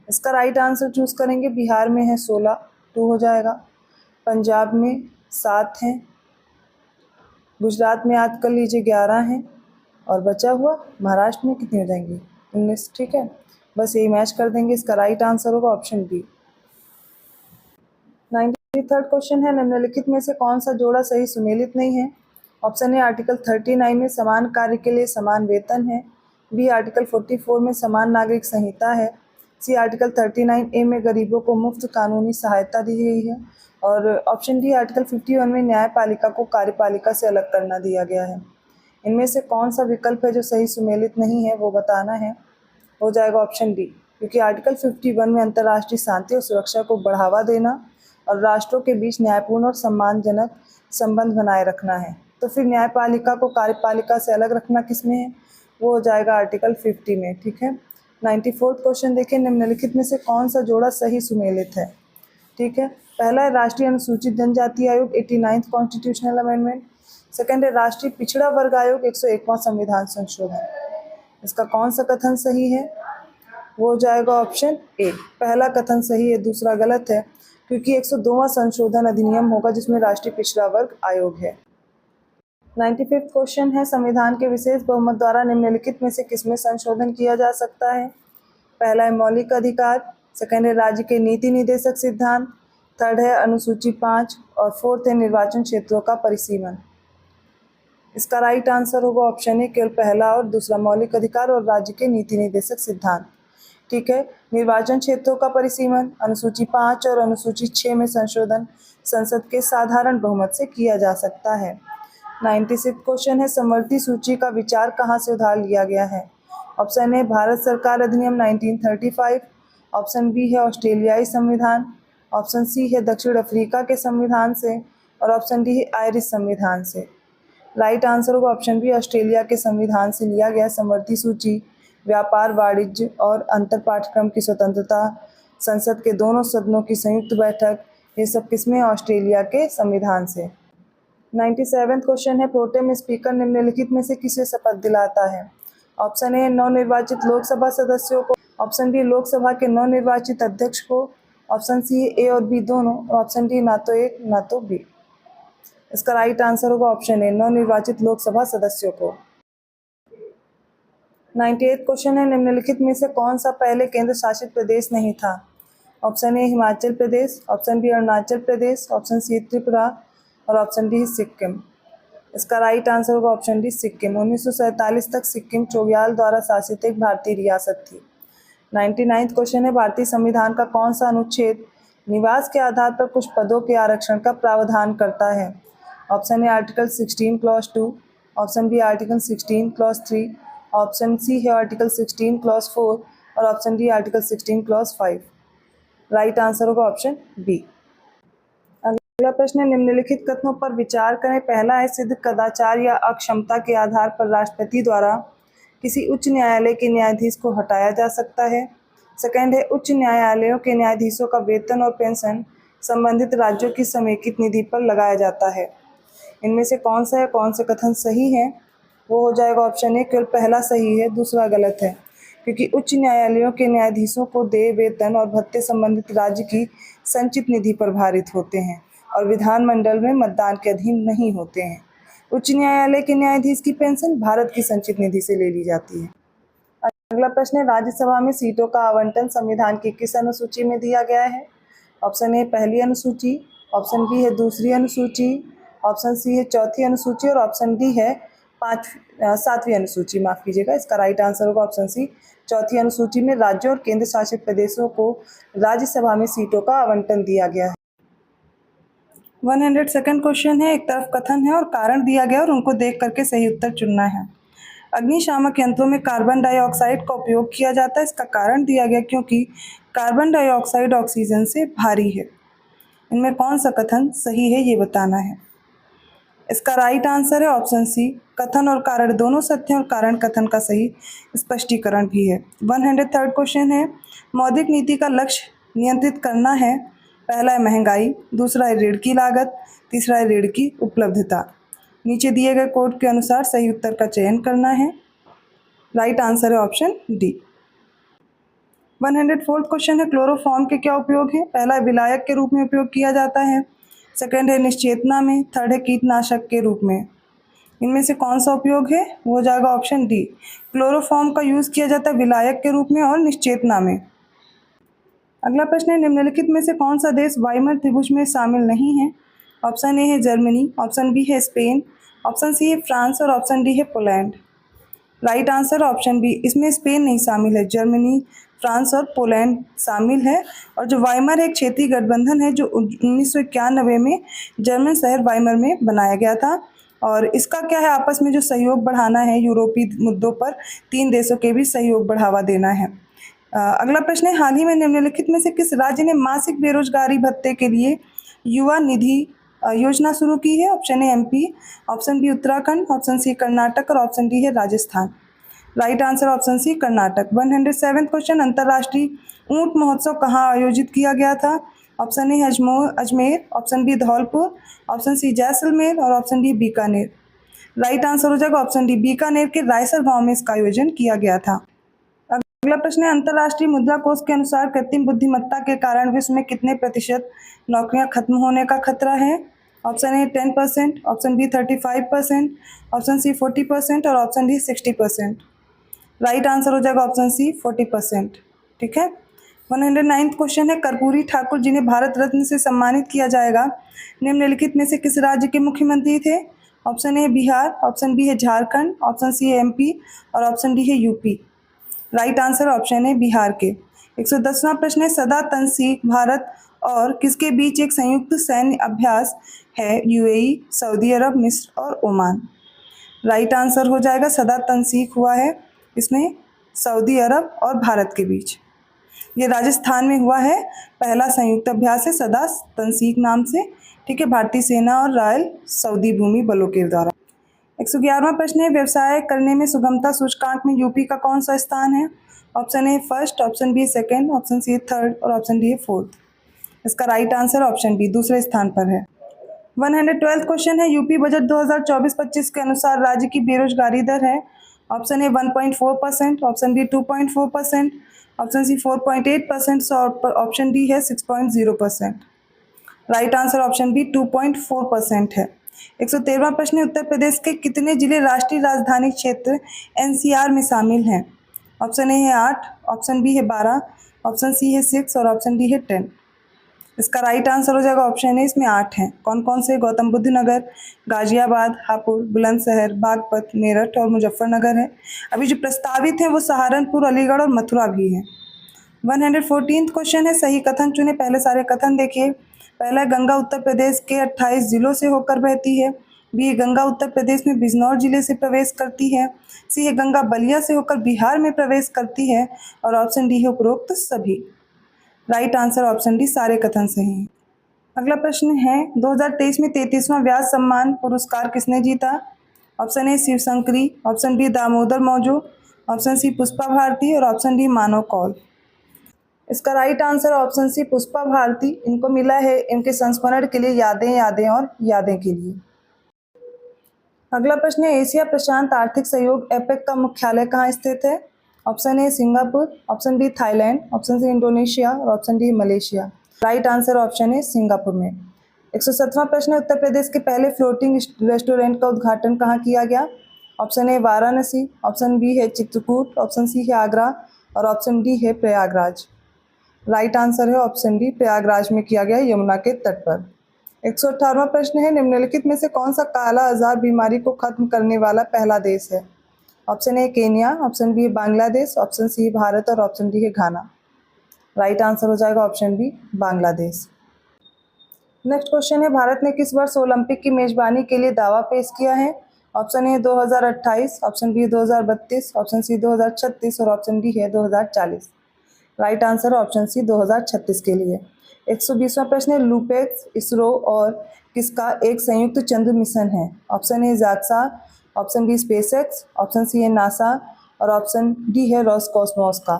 इसका राइट आंसर चूज करेंगे। बिहार में है 16, 2 हो जाएगा। पंजाब में 7 हैं, गुजरात में याद कर लीजिए 11 हैं और बचा हुआ महाराष्ट्र में कितनी हो जाएंगी? 19। ठीक है, बस यही मैच कर देंगे। इसका राइट आंसर होगा ऑप्शन बी। 93 क्वेश्चन है, निम्नलिखित में से कौन सा जोड़ा सही सुमेलित नहीं है? ऑप्शन ए आर्टिकल 39 में समान कार्य के लिए समान वेतन है, बी आर्टिकल 44 में समान नागरिक संहिता है, सी आर्टिकल 39A में गरीबों को मुफ्त कानूनी सहायता दी गई है और ऑप्शन डी आर्टिकल 51 में न्यायपालिका को कार्यपालिका से अलग करना दिया गया है। इनमें से कौन सा विकल्प है जो सही सुमेलित नहीं है वो बताना है। हो जाएगा ऑप्शन डी, क्योंकि आर्टिकल 51 में अंतर्राष्ट्रीय शांति और सुरक्षा को बढ़ावा देना और राष्ट्रों के बीच न्यायपूर्ण और सम्मानजनक संबंध बनाए रखना है। तो फिर न्यायपालिका को कार्यपालिका से अलग रखना किस में है? वो हो जाएगा आर्टिकल 50 में। ठीक है, 94 क्वेश्चन देखिए, निम्नलिखित में से कौन सा जोड़ा सही सुमेलित है? ठीक है, पहला है राष्ट्रीय अनुसूचित जनजाति आयोग 89th कॉन्स्टिट्यूशनल अमेंडमेंट। सेकंड है राष्ट्रीय पिछड़ा वर्ग आयोग 101वां संविधान संशोधन। इसका कौन सा कथन सही है? वो हो जाएगा ऑप्शन ए, पहला कथन सही है, दूसरा गलत है, क्योंकि 102वां संशोधन अधिनियम होगा जिसमें राष्ट्रीय पिछड़ा वर्ग आयोग है। 95 क्वेश्चन है, संविधान के विशेष बहुमत द्वारा निम्नलिखित में से किसमें संशोधन किया जा सकता है? पहला है मौलिक अधिकार, सेकंड है राज्य के नीति निर्देशक सिद्धांत, थर्ड है अनुसूची 5 और फोर्थ है निर्वाचन क्षेत्रों का परिसीमन। इसका राइट आंसर होगा ऑप्शन ए, केवल पहला और दूसरा, मौलिक अधिकार और राज्य के नीति निर्देशक सिद्धांत। ठीक है, निर्वाचन क्षेत्रों का परिसीमन, अनुसूची 5 और अनुसूची 6 में संशोधन संसद के साधारण बहुमत से किया जा सकता है। 96 क्वेश्चन है, समवर्ती सूची का विचार कहाँ से उधार लिया गया है? ऑप्शन ए भारत सरकार अधिनियम 1935, ऑप्शन बी है ऑस्ट्रेलियाई संविधान, ऑप्शन सी है दक्षिण अफ्रीका के संविधान से और ऑप्शन डी है आयरिश संविधान से। राइट आंसर होगा ऑप्शन बी, ऑस्ट्रेलिया के संविधान से लिया गया समवर्ती सूची। व्यापार, वाणिज्य और अंतर पाठ्यक्रम की स्वतंत्रता, संसद के दोनों सदनों की संयुक्त बैठक, ये सब किसमें? ऑस्ट्रेलिया के संविधान से। 97 क्वेश्चन है, प्रोटेम स्पीकर निम्नलिखित में से किसे शपथ दिलाता है? ऑप्शन ए नवनिर्वाचित लोकसभा सदस्यों को, ऑप्शन बी लोकसभा के नवनिर्वाचित अध्यक्ष को, ऑप्शन सी ए और बी दोनों, ऑप्शन डी ना तो एक ना तो बी। इसका राइट आंसर होगा ऑप्शन ए, नवनिर्वाचित लोकसभा सदस्यों को। 98 क्वेश्चन है, निम्नलिखित में से कौन सा पहले केंद्र शासित प्रदेश नहीं था? Option A Himachal Pradesh, option B Arunachal Pradesh, option C Tripura और ऑप्शन डी सिक्किम। इसका राइट आंसर होगा ऑप्शन डी सिक्किम। 1947 तक सिक्किम चोग्याल द्वारा शासित एक भारतीय रियासत थी। 99 क्वेश्चन है, भारतीय संविधान का कौन सा अनुच्छेद निवास के आधार पर कुछ पदों के आरक्षण का प्रावधान करता है? Option A article 16 clause 2, option B article 16 clause 3, option C है आर्टिकल 16 क्लॉज 4 और option D article 16 clause 5। Right answer होगा ऑप्शन बी। अगला प्रश्न है, निम्नलिखित कथनों पर विचार करें। पहला है सिद्ध कदाचार या अक्षमता के आधार पर राष्ट्रपति द्वारा किसी उच्च न्यायालय के न्यायाधीश को हटाया जा सकता है। सेकंड है उच्च न्यायालयों के न्यायाधीशों का वेतन और पेंशन संबंधित राज्यों की समेकित निधि पर लगाया जाता है। इनमें से कौन सा है, कौन से कथन सही है? वो हो जाएगा ऑप्शन ए, केवल पहला सही है, दूसरा गलत है। क्योंकि उच्च न्यायालयों के न्यायाधीशों को देय वेतन और भत्ते संबंधित राज्य की संचित निधि पर भारित होते हैं और विधानमंडल में मतदान के अधीन नहीं होते हैं। उच्च न्यायालय के न्यायाधीश की पेंशन भारत की संचित निधि से ले ली जाती है। अगला प्रश्न है, राज्यसभा में सीटों का आवंटन संविधान की किस अनुसूची में दिया गया है? ऑप्शन ए पहली अनुसूची, ऑप्शन बी है दूसरी अनुसूची, ऑप्शन सी है चौथी अनुसूची और ऑप्शन डी है सातवीं अनुसूची। माफ कीजिएगा, इसका राइट आंसर होगा ऑप्शन सी, चौथी अनुसूची में राज्यों और केंद्र शासित प्रदेशों को राज्यसभा में सीटों का आवंटन दिया गया है। 102nd क्वेश्चन है, एक तरफ कथन है और कारण दिया गया और उनको देख करके सही उत्तर चुनना है। अग्निशामक यंत्रों में कार्बन डाइऑक्साइड का उपयोग किया जाता है, इसका कारण दिया गया क्योंकि कार्बन डाइऑक्साइड ऑक्सीजन से भारी है। इनमें कौन सा कथन सही है ये बताना है। इसका राइट आंसर है ऑप्शन सी, कथन और कारण दोनों सत्य हैं और कारण कथन का सही स्पष्टीकरण भी है। 103rd क्वेश्चन है, मौद्रिक नीति का लक्ष्य नियंत्रित करना है। पहला है महंगाई, दूसरा है ऋण की लागत, तीसरा है ऋण की उपलब्धता। नीचे दिए गए कोड के अनुसार सही उत्तर का चयन करना है। राइट आंसर है ऑप्शन डी। 104th क्वेश्चन है, क्लोरोफॉर्म के क्या उपयोग है? पहला है विलायक के रूप में उपयोग किया जाता है, सेकंड है निश्चेतना में, थर्ड है कीटनाशक के रूप में। इनमें से कौन सा उपयोग है? वो हो जाएगा ऑप्शन डी, क्लोरोफॉर्म का यूज़ किया जाता है विलायक के रूप में और निश्चेतना में। अगला प्रश्न है, निम्नलिखित में से कौन सा देश वाइमर त्रिभुज में शामिल नहीं है? ऑप्शन ए है जर्मनी, ऑप्शन बी है स्पेन, ऑप्शन सी है फ्रांस और ऑप्शन डी है Poland. Right answer option B, इसमें स्पेन नहीं शामिल है, जर्मनी, फ्रांस और पोलैंड शामिल है। और जो वाइमर एक क्षेत्रीय गठबंधन है जो 1991 में जर्मन शहर वाइमर में बनाया गया था और इसका क्या है, आपस में जो सहयोग बढ़ाना है यूरोपीय मुद्दों पर, तीन देशों के भी सहयोग बढ़ावा देना है। अगला प्रश्न है, हाल ही में निम्नलिखित में से किस राज्य ने मासिक बेरोजगारी भत्ते के लिए युवा निधि योजना शुरू की है? Option A MP, option B Uttarakhand, option C Karnataka और ऑप्शन डी है Rajasthan. Right answer option C Karnataka. 107th question, अंतर्राष्ट्रीय ऊंट महोत्सव कहाँ आयोजित किया गया था? Option A Ajmer, option B Dholpur, option C Jaisalmer और option D Bikaner. Right answer हो जाएगा ऑप्शन डी, बीकानेर के रायसर गांव में इसका आयोजन किया गया था। अगला प्रश्न है, अंतर्राष्ट्रीय मुद्रा कोष के अनुसार कृत्रिम बुद्धिमत्ता के कारण विश्व में कितने प्रतिशत नौकरियां खत्म होने का खतरा है? Option A 10%, option B 35%, option C 40% और ऑप्शन डी 60%। राइट आंसर हो जाएगा ऑप्शन सी 40%। ठीक है। 109th क्वेश्चन है, कर्पूरी ठाकुर जिन्हें भारत रत्न से सम्मानित किया जाएगा निम्नलिखित में से किस राज्य के मुख्यमंत्री थे? Option A Bihar, option B है झारखंड, ऑप्शन सी है एमपी और ऑप्शन डी है यूपी। राइट आंसर ऑप्शन है बिहार के। 110वां प्रश्न है, सदा तनसीख भारत और किसके बीच एक संयुक्त सैन्य अभ्यास है? यूएई, सऊदी अरब, मिस्र और ओमान। राइट आंसर हो जाएगा सदा तनसीख हुआ है इसमें सऊदी अरब और भारत के बीच। ये राजस्थान में हुआ है, पहला संयुक्त अभ्यास है सदा तनसीख नाम से। ठीक है, भारतीय सेना और रॉयल सऊदी भूमि बलों के द्वारा। 111वां प्रश्न है, व्यवसाय करने में सुगमता सूचकांक में यूपी का कौन सा स्थान है? Option A first, option B second, option C third और ऑप्शन डी फोर्थ। इसका राइट आंसर ऑप्शन बी, दूसरे स्थान पर है। 112th क्वेश्चन है, यूपी बजट 2024-25 के अनुसार राज्य की बेरोजगारी दर है। Option A 1.4%, option B 2.4%, option C 4.8% और ऑप्शन डी है 6.0%। राइट आंसर ऑप्शन बी 2.4% है। 113वां प्रश्न है, उत्तर प्रदेश के कितने जिले राष्ट्रीय राजधानी क्षेत्र एनसीआर में शामिल हैं? ऑप्शन ए है 8, ऑप्शन बी है 12, ऑप्शन सी है 6 और ऑप्शन डी है 10। इसका राइट आंसर हो जाएगा ऑप्शन ए, इसमें 8 हैं। कौन कौन से? गौतम बुद्ध नगर, गाजियाबाद, हापुड़, बुलंदशहर, बागपत, मेरठ और मुजफ्फरनगर है। अभी जो प्रस्तावित हैं वो सहारनपुर, अलीगढ़ और मथुरा भी हैं। 114th क्वेश्चन है, सही कथन चुने। पहले सारे कथन देखिए। पहला, गंगा उत्तर प्रदेश के 28 जिलों से होकर बहती है। बी, गंगा उत्तर प्रदेश में बिजनौर जिले से प्रवेश करती है। सी है, गंगा बलिया से होकर बिहार में प्रवेश करती है और ऑप्शन डी है उपरोक्त सभी। राइट आंसर ऑप्शन डी, सारे कथन सही हैं। अगला प्रश्न है, 2023 में 33वां व्यास सम्मान पुरस्कार किसने जीता? Option A Sivasankari, option B Damodar Mauzo, option C Pushpa Bharti और ऑप्शन डी मानव कौल। इसका right answer option C Pushpa Bharti. इनको मिला है इनके संस्मरण के लिए यादें यादें और यादें के लिए। अगला प्रश्न है, एशिया प्रशांत आर्थिक सहयोग एपेक का मुख्यालय कहाँ स्थित है? Option A Singapore, option B Thailand, option C Indonesia और option D Malaysia. Right answer option A Singapore में। 107वां प्रश्न है, उत्तर प्रदेश के पहले फ्लोटिंग रेस्टोरेंट का उद्घाटन कहाँ किया गया? Option A Varanasi, option B है चित्रकूट, ऑप्शन सी है आगरा और ऑप्शन डी है प्रयागराज। राइट आंसर है ऑप्शन डी, प्रयागराज में किया गया, यमुना के तट पर। 118वां प्रश्न है, निम्नलिखित में से कौन सा काला आजार बीमारी को खत्म करने वाला पहला देश है? Option A Kenya, option B Bangladesh, option C Bharat और ऑप्शन डी है घाना। राइट आंसर हो जाएगा option B Bangladesh. Next question है, भारत ने किस वर्ष ओलंपिक की मेजबानी के लिए दावा पेश किया है? Option A 2028, option B 2032, option C 2036 और ऑप्शन डी है 2040। राइट आंसर ऑप्शन सी 2036 के लिए। 120वां प्रश्न है, लूपेक्स इसरो और किसका एक संयुक्त चंद्र मिशन है? Option A JAXA, option B SpaceX, option C है नासा और ऑप्शन डी है रोसकॉस्मोस का।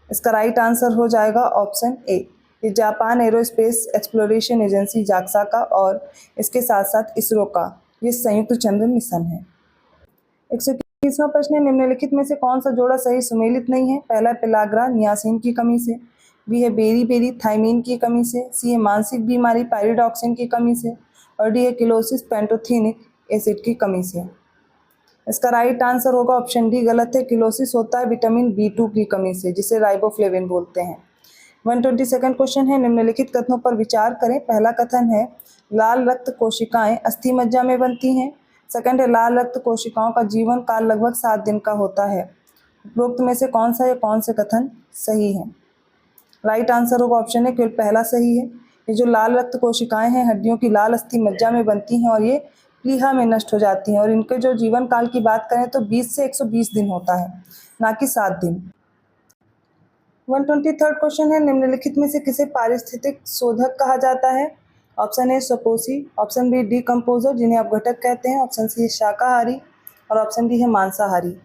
इसका राइट आंसर हो जाएगा ऑप्शन ए, ये Japan aerospace exploration agency JAXA का और इसके साथ साथ इसरो का ये संयुक्त चंद्र मिशन है। 121वां प्रश्न है, निम्नलिखित में से कौन सा जोड़ा सही सुमेलित नहीं है? पहला पेलाग्रा नियासिन की कमी से, बी है बेरी बेरी थाइमीन की कमी से, सी है मानसिक बीमारी पायरिडॉक्सिन की कमी से और डी है किलोसिस पेंटोथेनिक एसिड की कमी से। इसका राइट आंसर होगा ऑप्शन डी, गलत है। किलोसिस होता है विटामिन B2 की कमी से, जिसे राइबोफ्लेविन बोलते हैं। 122वां क्वेश्चन है, निम्नलिखित कथनों पर विचार करें। पहला कथन है, लाल रक्त कोशिकाएं अस्थि मज्जा में बनती हैं। सेकंड है, लाल रक्त कोशिकाओं का जीवन काल लगभग 7 दिन का होता है। उपरोक्त में से कौन सा या कौन से कथन सही है? राइट आंसर होगा ऑप्शन है केवल पहला सही है। ये जो लाल रक्त कोशिकाएं हैं हड्डियों की लाल अस्थि मज्जा में बनती हैं और ये प्लीहा में नष्ट हो जाती हैं और इनके जो जीवन काल की बात करें तो 20 से 120 दिन होता है, ना कि 7 दिन। 123 क्वेश्चन है, निम्नलिखित में से किसे पारिस्थितिक शोधक कहा जाता है? ऑप्शन ए सपोसी, ऑप्शन बी डीकम्पोजर जिन्हें अपघटक कहते हैं, ऑप्शन सी है शाकाहारी और ऑप्शन डी है मांसाहारी।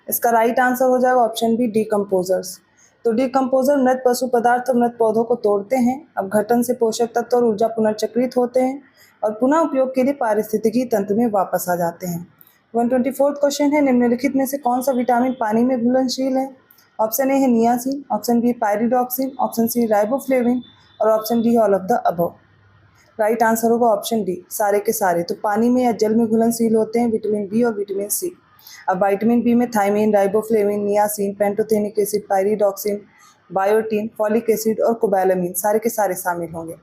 इसका राइट आंसर हो जाएगा ऑप्शन बी डीकम्पोजर्स। तो डीकम्पोजर मृत पशु पदार्थ और मृत पौधों को तोड़ते हैं, अपघटन से पोषक तत्व और ऊर्जा पुनर्चक्रित होते हैं और पुनः उपयोग के लिए पारिस्थितिकी तंत्र में वापस आ जाते हैं। 124 क्वेश्चन है, निम्नलिखित में से कौन सा विटामिन पानी में घुलनशील है? ऑप्शन ए है niacin, option B pyridoxine, option C riboflavin और option D all of the above. Right answer होगा ऑप्शन डी, सारे के सारे। तो पानी में या जल में घुलनशील होते हैं विटामिन बी और विटामिन सी। अब विटामिन बी में thiamine, riboflavin, niacin, pantothenic acid, pyridoxine, biotin, folic acid और कोबैलामिन सारे के सारे शामिल होंगे।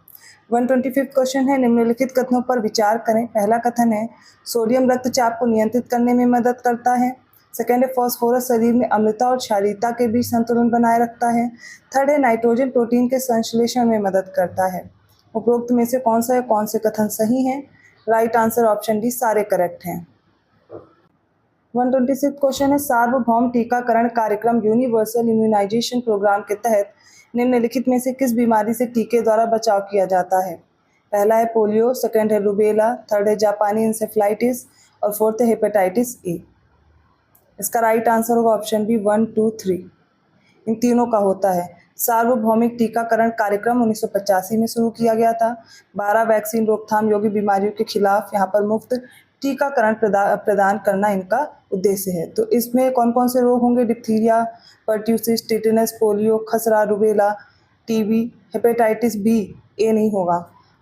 125 क्वेश्चन है, निम्नलिखित कथनों पर विचार करें। पहला कथन है, सोडियम रक्तचाप को नियंत्रित करने में मदद करता है। सेकेंड है, फॉस्फोरस शरीर में अम्लता और क्षारीयता के बीच संतुलन बनाए रखता है। थर्ड है, नाइट्रोजन प्रोटीन के संश्लेषण में मदद करता है। उपरोक्त में से कौन सा या कौन से कथन सही हैं? राइट आंसर ऑप्शन डी, सारे करेक्ट हैं। 126 क्वेश्चन है, सार्वभौम टीकाकरण कार्यक्रम यूनिवर्सल इम्यूनाइजेशन प्रोग्राम के तहत निम्नलिखित में से किस बीमारी से टीके द्वारा बचाव किया जाता है? पहला है पोलियो, सेकंड है रूबेला, थर्ड है जापानी इंसेफ्लाइटिस और फोर्थ है हेपेटाइटिस ए। इसका राइट आंसर होगा ऑप्शन बी 1, 2, 3, इन तीनों का होता है। सार्वभौमिक टीकाकरण कार्यक्रम 1985 में शुरू किया गया था। 12 वैक्सीन रोकथाम योग्य बीमारियों के खिलाफ यहाँ पर मुफ्त टीकाकरण प्रदान करना इनका उद्देश्य है। तो इसमें कौन कौन से रोग होंगे? डिप्थीरिया, पर्ट्यूसिस, टेटनस, पोलियो, खसरा, रूबेला, टीबी, हेपेटाइटिस बी, ए नहीं होगा,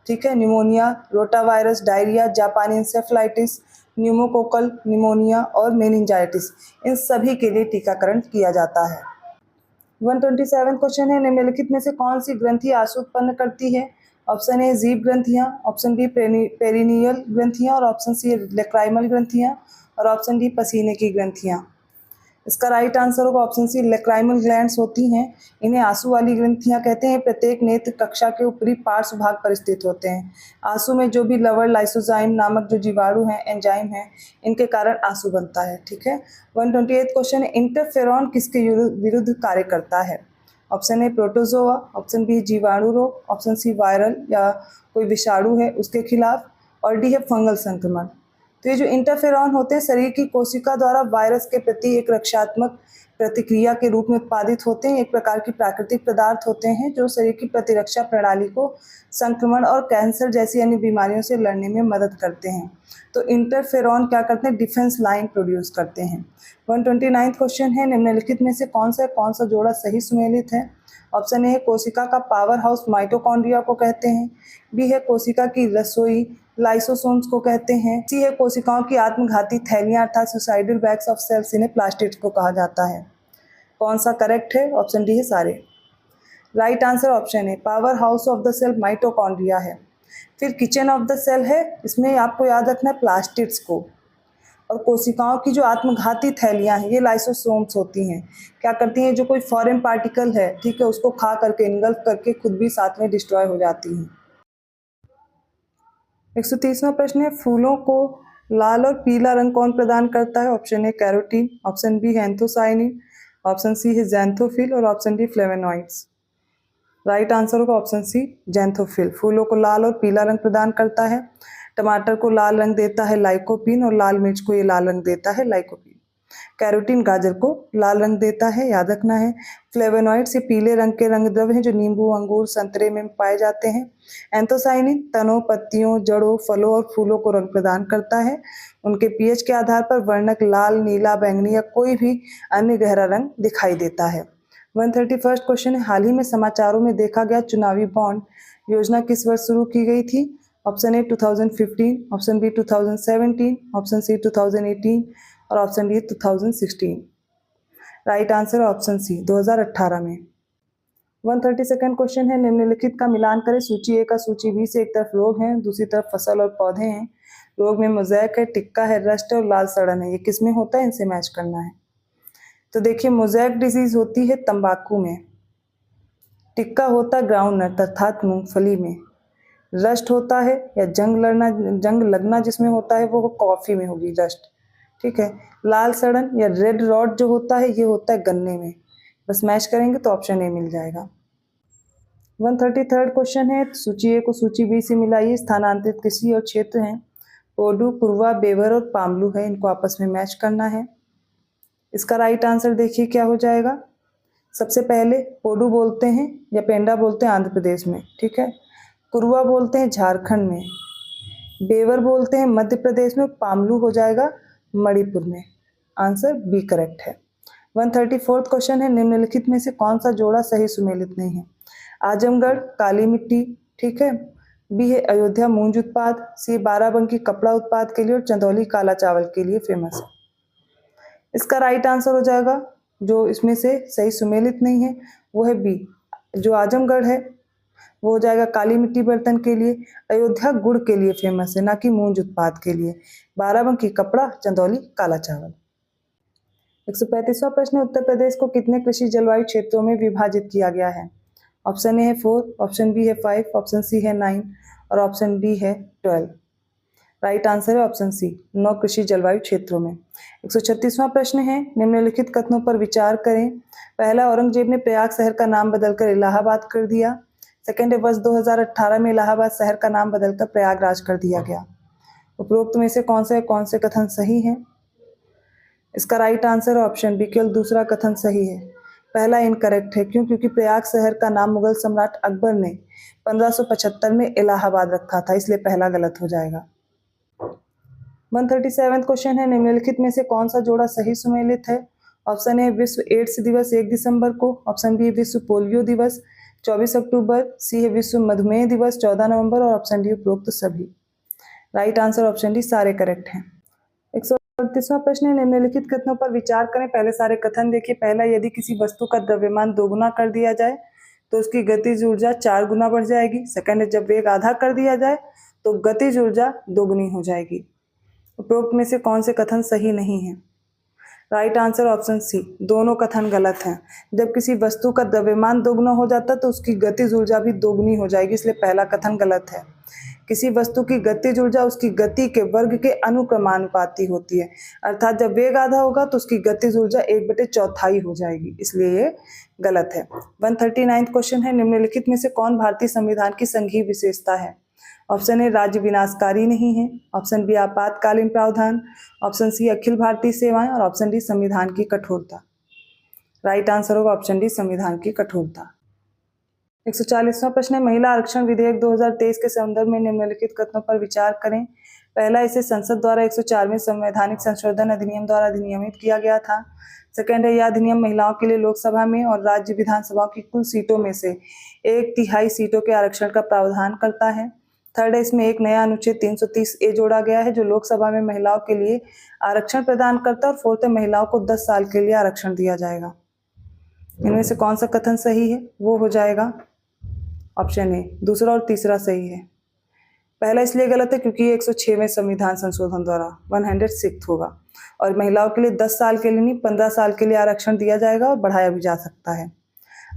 ठीक है, निमोनिया, रोटावायरस, डायरिया, जापानी इंसेफ्लाइटिस, न्यूमोकोकल निमोनिया और मेनिंजाइटिस, इन सभी के लिए टीकाकरण किया जाता है। 127 क्वेश्चन है, निम्नलिखित में से कौन सी ग्रंथि आंसू उत्पन्न करती है? ऑप्शन ए जीभ ग्रंथियाँ, ऑप्शन बी पेरिनियल ग्रंथियाँ और ऑप्शन सी लेक्राइमल ग्रंथियाँ और ऑप्शन डी पसीने की ग्रंथियाँ। इसका राइट आंसर होगा ऑप्शन सी लेक्राइमल ग्लैंड्स होती हैं। इन्हें आंसू वाली ग्रंथियाँ कहते हैं। प्रत्येक नेत्र कक्षा के ऊपरी पार्श्व भाग पर स्थित होते हैं। आंसू में जो भी लवण लाइसोजाइम नामक जो जीवाणु हैं, एंजाइम हैं, इनके कारण आंसू बनता है, ठीक है। 128 क्वेश्चन है, इंटरफेरॉन किसके विरुद्ध कार्य करता है? Option A protozoa, option B जीवाणु रोग, ऑप्शन सी वायरल या कोई विषाणु है उसके खिलाफ और डी है फंगल संक्रमण। तो ये जो इंटरफेरॉन होते हैं शरीर की कोशिका द्वारा वायरस के प्रति एक रक्षात्मक प्रतिक्रिया के रूप में उत्पादित होते हैं। एक प्रकार की प्राकृतिक पदार्थ होते हैं जो शरीर की प्रतिरक्षा प्रणाली को संक्रमण और कैंसर जैसी अन्य बीमारियों से लड़ने में मदद करते हैं। तो इंटरफेरॉन क्या करते हैं, डिफेंस लाइन प्रोड्यूस करते हैं। 129 क्वेश्चन है, निम्नलिखित में से कौन सा जोड़ा सही सुमेलित है। ऑप्शन ए है कोशिका का पावर हाउस माइटोकॉन्ड्रिया को कहते हैं, बी है कोशिका की रसोई लाइसोसोम्स को कहते हैं, सी है कोशिकाओं की आत्मघाती थैलियां अर्थात सुसाइडल बैग्स ऑफ सेल्स इन्हें प्लास्टिड्स को कहा जाता है। कौन सा करेक्ट है, ऑप्शन डी है सारे। राइट आंसर ऑप्शन है power house of the cell mitochondria है। फिर किचन ऑफ द सेल है, इसमें आपको याद रखना है प्लास्टिड्स को। और कोशिकाओं की जो आत्मघाती थैलियां हैं ये लाइसोसोम्स होती हैं, क्या करती हैं, जो कोई फॉरेन पार्टिकल है ठीक है उसको खा करके इनगल्फ करके खुद भी साथ में डिस्ट्रॉय हो जाती हैं। 130वां प्रश्न है, फूलों को लाल और पीला रंग कौन प्रदान करता है। Option A carotene, option B है एंथोसायनिन, ऑप्शन सी है ज़ैंथोफिल और option D flavonoids. Right answer होगा ऑप्शन सी ज़ैंथोफिल। फूलों को लाल और पीला रंग प्रदान करता है। टमाटर को लाल रंग देता है लाइकोपीन और लाल मिर्च को ये लाल रंग देता है लाइकोपीन। कैरोटीन गाजर को लाल रंग देता है, याद रखना है। फ्लेवोनॉइड्स ये पीले रंग के रंग द्रव्य हैं जो नींबू अंगूर संतरे में पाए जाते हैं। एंथोसायनिन तनों पत्तियों जड़ों फलों और फूलों को रंग प्रदान करता है। उनके पीएच के आधार पर वर्णक लाल नीला बैंगनी या कोई भी अन्य गहरा रंग दिखाई देता है। 131 क्वेश्चन है, हाल ही में समाचारों में देखा गया चुनावी बॉन्ड योजना किस वर्ष शुरू की गई थी। Option A 2015, option B 2017, option C 2018 और option D 2016। Right answer option C 2018 में। 132nd क्वेश्चन है, निम्नलिखित का मिलान करें। सूची ए का सूची बी से, एक तरफ रोग हैं दूसरी तरफ फसल और पौधे हैं। रोग में मोज़ेक है, टिक्का है, रस्ट और लाल सड़न है, ये किस में होता है, इनसे मैच करना है। तो देखिए मोज़ेक डिजीज होती है तंबाकू में, टिक्का होता है ग्राउंडनट अर्थात मूंगफली में, रस्ट होता है या जंग लगना जिसमें होता है वो कॉफ़ी में होगी रस्ट, ठीक है। लाल सड़न या रेड रॉड जो होता है ये होता है गन्ने में। बस मैच करेंगे तो ऑप्शन ए मिल जाएगा। 133 क्वेश्चन है, सूची ए को सूची बी से मिलाइए। स्थानांतरित कृषि और क्षेत्र हैं पोडू पुरवा बेवर और पामलू है, इनको आपस में मैच करना है। इसका राइट आंसर देखिए क्या हो जाएगा। सबसे पहले पोडू बोलते हैं या पेंडा बोलते हैं आंध्र प्रदेश में, ठीक है। कुरुआ बोलते हैं झारखंड में, बेवर बोलते हैं मध्य प्रदेश में, पामलू हो जाएगा मणिपुर में। आंसर बी करेक्ट है। 134 क्वेश्चन है, निम्नलिखित में से कौन सा जोड़ा सही सुमेलित नहीं है। आजमगढ़ काली मिट्टी, ठीक है, बी है अयोध्या मूंज उत्पाद, सी बाराबंकी कपड़ा उत्पाद के लिए और चंदौली काला चावल के लिए फेमस है। इसका राइट आंसर हो जाएगा, जो इसमें से सही सुमेलित नहीं है वो है बी, जो आजमगढ़ है वो हो जाएगा काली मिट्टी बर्तन के लिए, अयोध्या गुड़ के लिए फेमस है ना कि मूंज उत्पाद के लिए, बाराबंकी कपड़ा चंदौली काला चावल। 135वां प्रश्न, उत्तर प्रदेश को कितने कृषि जलवायु क्षेत्रों में विभाजित किया गया है। ऑप्शन ए है 4, ऑप्शन बी है 5, ऑप्शन सी है 9 और ऑप्शन डी है 12। राइट आंसर है ऑप्शन सी 9 कृषि जलवायु क्षेत्रों में। 136वां प्रश्न है, निम्नलिखित कथनों पर विचार करें। पहला, औरंगजेब ने प्रयाग शहर का नाम बदलकर इलाहाबाद कर दिया। सेकेंड है, वर्ष 2018 में इलाहाबाद शहर का नाम बदलकर प्रयागराज कर दिया गया। उपरोक्त में से कौन से कथन सही हैं। इसका राइट आंसर ऑप्शन बी केवल दूसरा कथन सही है, पहला इनकरेक्ट है। क्योंकि प्रयाग शहर का नाम मुगल सम्राट अकबर ने 1575 में इलाहाबाद रखा था, इसलिए पहला गलत हो जाएगा। 137 क्वेश्चन है, निम्नलिखित में से कौन सा जोड़ा सही सुमेलित है। ऑप्शन ए विश्व एड्स दिवस 1 दिसंबर को, ऑप्शन बी विश्व पोलियो दिवस 24 अक्टूबर, सी है विश्व मधुमेह दिवस 14 नवंबर और ऑप्शन डी उपरोक्त सभी। राइट आंसर ऑप्शन डी सारे करेक्ट हैं। 138वां प्रश्न है, निम्नलिखित कथनों पर विचार करें। पहले सारे कथन देखिए। पहला, यदि किसी वस्तु का द्रव्यमान 2 गुना कर दिया जाए तो उसकी गतिज ऊर्जा 4 गुना बढ़ जाएगी। सेकंड है, जब वेग आधा कर दिया जाए तो गतिज ऊर्जा 2 गुनी हो जाएगी। उपरोक्त में से कौन से कथन सही नहीं है। राइट आंसर ऑप्शन सी, दोनों कथन गलत हैं। जब किसी वस्तु का द्रव्यमान 2 गुना हो जाता है तो उसकी गतिज ऊर्जा भी 2 गुनी हो जाएगी, इसलिए पहला कथन गलत है। किसी वस्तु की गतिज ऊर्जा उसकी गति के वर्ग के अनुक्रमानुपाती होती है, अर्थात जब वेग आधा होगा तो उसकी गतिज ऊर्जा 1/4 हो जाएगी, इसलिए ये गलत है। 139 क्वेश्चन है, निम्नलिखित में से कौन भारतीय संविधान की संघीय विशेषता है। ऑप्शन ए राज्य विनाशकारी नहीं है, ऑप्शन बी आपातकालीन प्रावधान, ऑप्शन सी अखिल भारतीय सेवाएं और ऑप्शन डी संविधान की कठोरता। राइट आंसर होगा ऑप्शन डी संविधान की कठोरता। 140वां प्रश्न है, महिला आरक्षण विधेयक 2023 के संदर्भ में निम्नलिखित कथनों पर विचार करें। पहला, इसे संसद द्वारा 104वें संवैधानिक संशोधन अधिनियम द्वारा अधिनियमित किया गया था। सेकंड है, यह अधिनियम महिलाओं के लिए लोकसभा में और राज्य विधानसभाओं की कुल सीटों में से 1/3 सीटों के आरक्षण का प्रावधान करता है। थर्ड है, इसमें एक नया अनुच्छेद 330A जोड़ा गया है जो लोकसभा में महिलाओं के लिए आरक्षण प्रदान करता है। और फोर्थ है, महिलाओं को 10 साल के लिए आरक्षण दिया जाएगा। इनमें से कौन सा कथन सही है? वो हो जाएगा ऑप्शन ए। दूसरा और तीसरा सही है। पहला इसलिए गलत है क्योंकि ये 106वें संविधान संशोधन द्वारा 106 होगा और महिलाओं के लिए 10 साल के लिए नहीं 15 साल के लिए आरक्षण दिया जाएगा और बढ़ाया भी जा सकता है।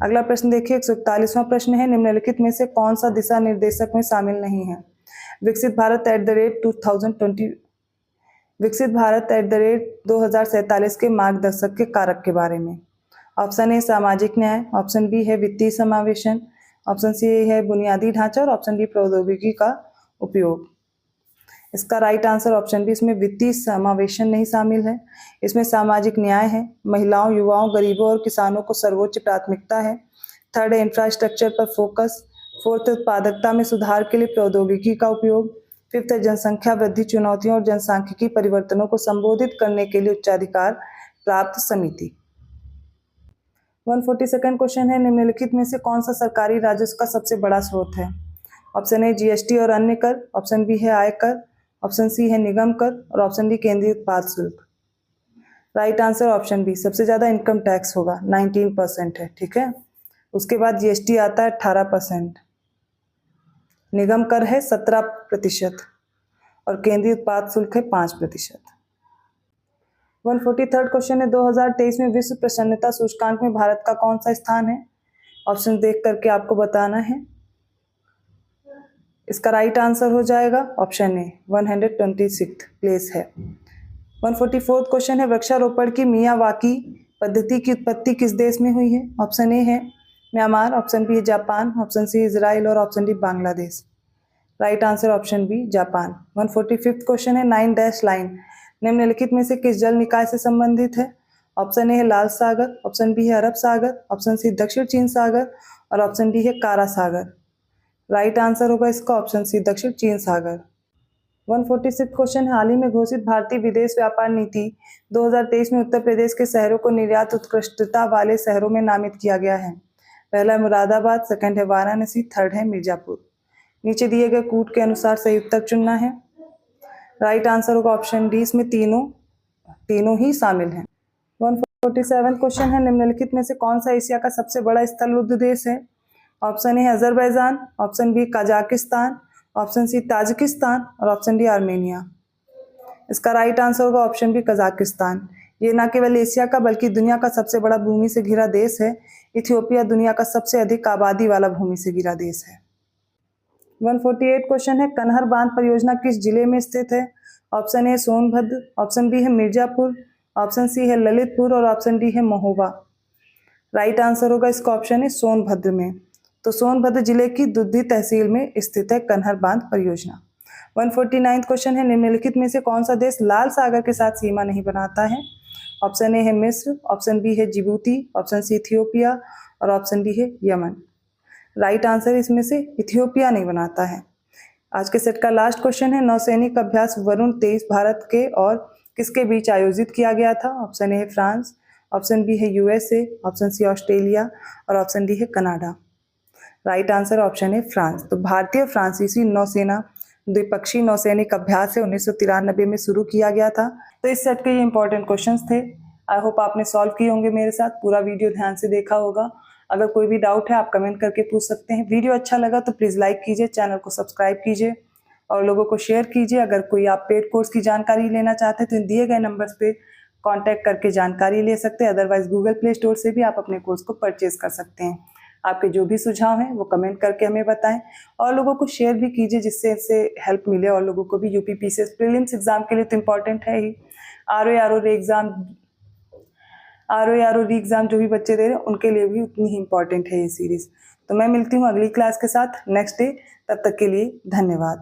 अगला प्रश्न देखिए, 141वां प्रश्न है, निम्नलिखित में से कौन सा दिशा निर्देशक में शामिल नहीं है? विकसित भारत @ 2047 के मार्गदर्शक के कारक के बारे में। ऑप्शन ए सामाजिक न्याय, ऑप्शन बी है वित्तीय समावेशन, ऑप्शन सी है बुनियादी ढांचा और ऑप्शन डी प्रौद्योगिकी का उपयोग। इसका राइट आंसर ऑप्शन बी, इसमें वित्तीय समावेशन नहीं शामिल है। इसमें सामाजिक न्याय है, महिलाओं, युवाओं, गरीबों और किसानों को सर्वोच्च प्राथमिकता है। थर्ड है इंफ्रास्ट्रक्चर पर फोकस। फोर्थ, उत्पादकता में सुधार के लिए प्रौद्योगिकी का उपयोग। फिफ्थ है जनसंख्या वृद्धि चुनौतियों और जनसांख्यिकी परिवर्तनों को संबोधित करने के लिए उच्चाधिकार प्राप्त समिति। 142nd क्वेश्चन है, निम्नलिखित में से कौन सा सरकारी राजस्व का सबसे बड़ा स्रोत है? ऑप्शन ए जीएसटी और अन्य कर, ऑप्शन बी है आयकर, ऑप्शन सी है निगम कर और ऑप्शन डी केंद्रीय उत्पाद शुल्क। राइट आंसर ऑप्शन बी, सबसे ज्यादा इनकम टैक्स होगा 19% है। ठीक है, उसके बाद जीएसटी आता है 18%, निगम कर है 17% और केंद्रीय उत्पाद शुल्क है 5%। 143rd क्वेश्चन है, 2023 में विश्व प्रसन्नता सूचकांक में भारत का कौन सा स्थान है? ऑप्शन देख करके आपको बताना है। इसका राइट आंसर हो जाएगा ऑप्शन ए, 126th प्लेस है। 144th क्वेश्चन है, वृक्षारोपण की मियावाकी पद्धति की उत्पत्ति किस देश में हुई है? ऑप्शन ए है म्यांमार, ऑप्शन बी है जापान, ऑप्शन सी इजराइल और option D Bangladesh. Right answer option B Japan. 145th question है, 9 डैश लाइन निम्नलिखित में से किस जल निकाय से संबंधित है? ऑप्शन ए है लाल सागर, ऑप्शन बी है अरब सागर, ऑप्शन सी दक्षिण चीन सागर और ऑप्शन डी है कारा सागर। राइट आंसर होगा इसका ऑप्शन सी दक्षिण चीन सागर। 146 क्वेश्चन है, हाल ही में घोषित भारतीय विदेश व्यापार नीति 2023 में उत्तर प्रदेश के शहरों को निर्यात उत्कृष्टता वाले शहरों में नामित किया गया है। पहला है मुरादाबाद, सेकंड है वाराणसी, थर्ड है मिर्जापुर। नीचे दिए गए कूट के अनुसार सही उत्तर चुनना है। राइट आंसर होगा ऑप्शन डी, इसमें तीनों ही शामिल हैं। 147 क्वेश्चन है, निम्नलिखित में से कौन सा एशिया का सबसे बड़ा स्थलबद्ध देश है? ऑप्शन ए है Azerbaijan, option B Kazakhstan, option C Tajikistan और ऑप्शन डी आर्मेनिया। इसका राइट आंसर होगा ऑप्शन बी कजाकिस्तान। ये न केवल एशिया का बल्कि दुनिया का सबसे बड़ा भूमि से घिरा देश है। इथियोपिया दुनिया का सबसे अधिक आबादी वाला भूमि से घिरा देश है। 148 क्वेश्चन है, कनहर बांध परियोजना किस जिले में स्थित है? Option A Sonbhadra, option B है मिर्जापुर, ऑप्शन सी है ललितपुर और ऑप्शन डी है महोबा। राइट आंसर होगा इसका ऑप्शन है सोनभद्र में। तो सोनभद्र जिले की दुद्धी तहसील में स्थित है कनहर बांध परियोजना। 149 क्वेश्चन है, निम्नलिखित में से कौन सा देश लाल सागर के साथ सीमा नहीं बनाता है? ऑप्शन ए है मिस्र, ऑप्शन बी है जिबूती, ऑप्शन सी इथियोपिया और ऑप्शन डी है यमन। राइट आंसर इसमें से इथियोपिया नहीं बनाता है। आज के सेट का लास्ट क्वेश्चन है, नौसैनिक अभ्यास वरुण 23 भारत के और किसके बीच आयोजित किया गया था? ऑप्शन ए है फ्रांस, ऑप्शन बी है यूएसए, ऑप्शन सी ऑस्ट्रेलिया और ऑप्शन डी है कनाडा। राइट आंसर ऑप्शन है फ्रांस। तो भारतीय फ्रांसीसी नौसेना द्विपक्षीय नौसैनिक अभ्यास है 1993 में शुरू किया गया था। तो इस सेट के ये इंपॉर्टेंट क्वेश्चंस थे। आई होप आपने सॉल्व किए होंगे मेरे साथ, पूरा वीडियो ध्यान से देखा होगा। अगर कोई भी डाउट है आप कमेंट करके पूछ सकते हैं। वीडियो अच्छा लगा तो प्लीज़ लाइक कीजिए, चैनल को सब्सक्राइब कीजिए और लोगों को शेयर कीजिए। अगर कोई आप पेड कोर्स की जानकारी लेना चाहते हैं तो दिए गए नंबर्स पे कांटेक्ट करके जानकारी ले सकते हैं। अदरवाइज गूगल प्ले स्टोर से भी आप अपने कोर्स को परचेज कर सकते हैं। आपके जो भी सुझाव हैं वो कमेंट करके हमें बताएं और लोगों को शेयर भी कीजिए जिससे इससे हेल्प मिले और लोगों को भी। यूपीपीसीएस प्रीलिम्स एग्जाम के लिए तो इम्पोर्टेंट है ही, RO exam R O re exam जो भी बच्चे दे रहे हैं उनके लिए भी उतनी ही इम्पॉर्टेंट है ये सीरीज़। तो मैं मिलती हूँ अगली क्लास के साथ नेक्स्ट डे, तब तक के लिए धन्यवाद।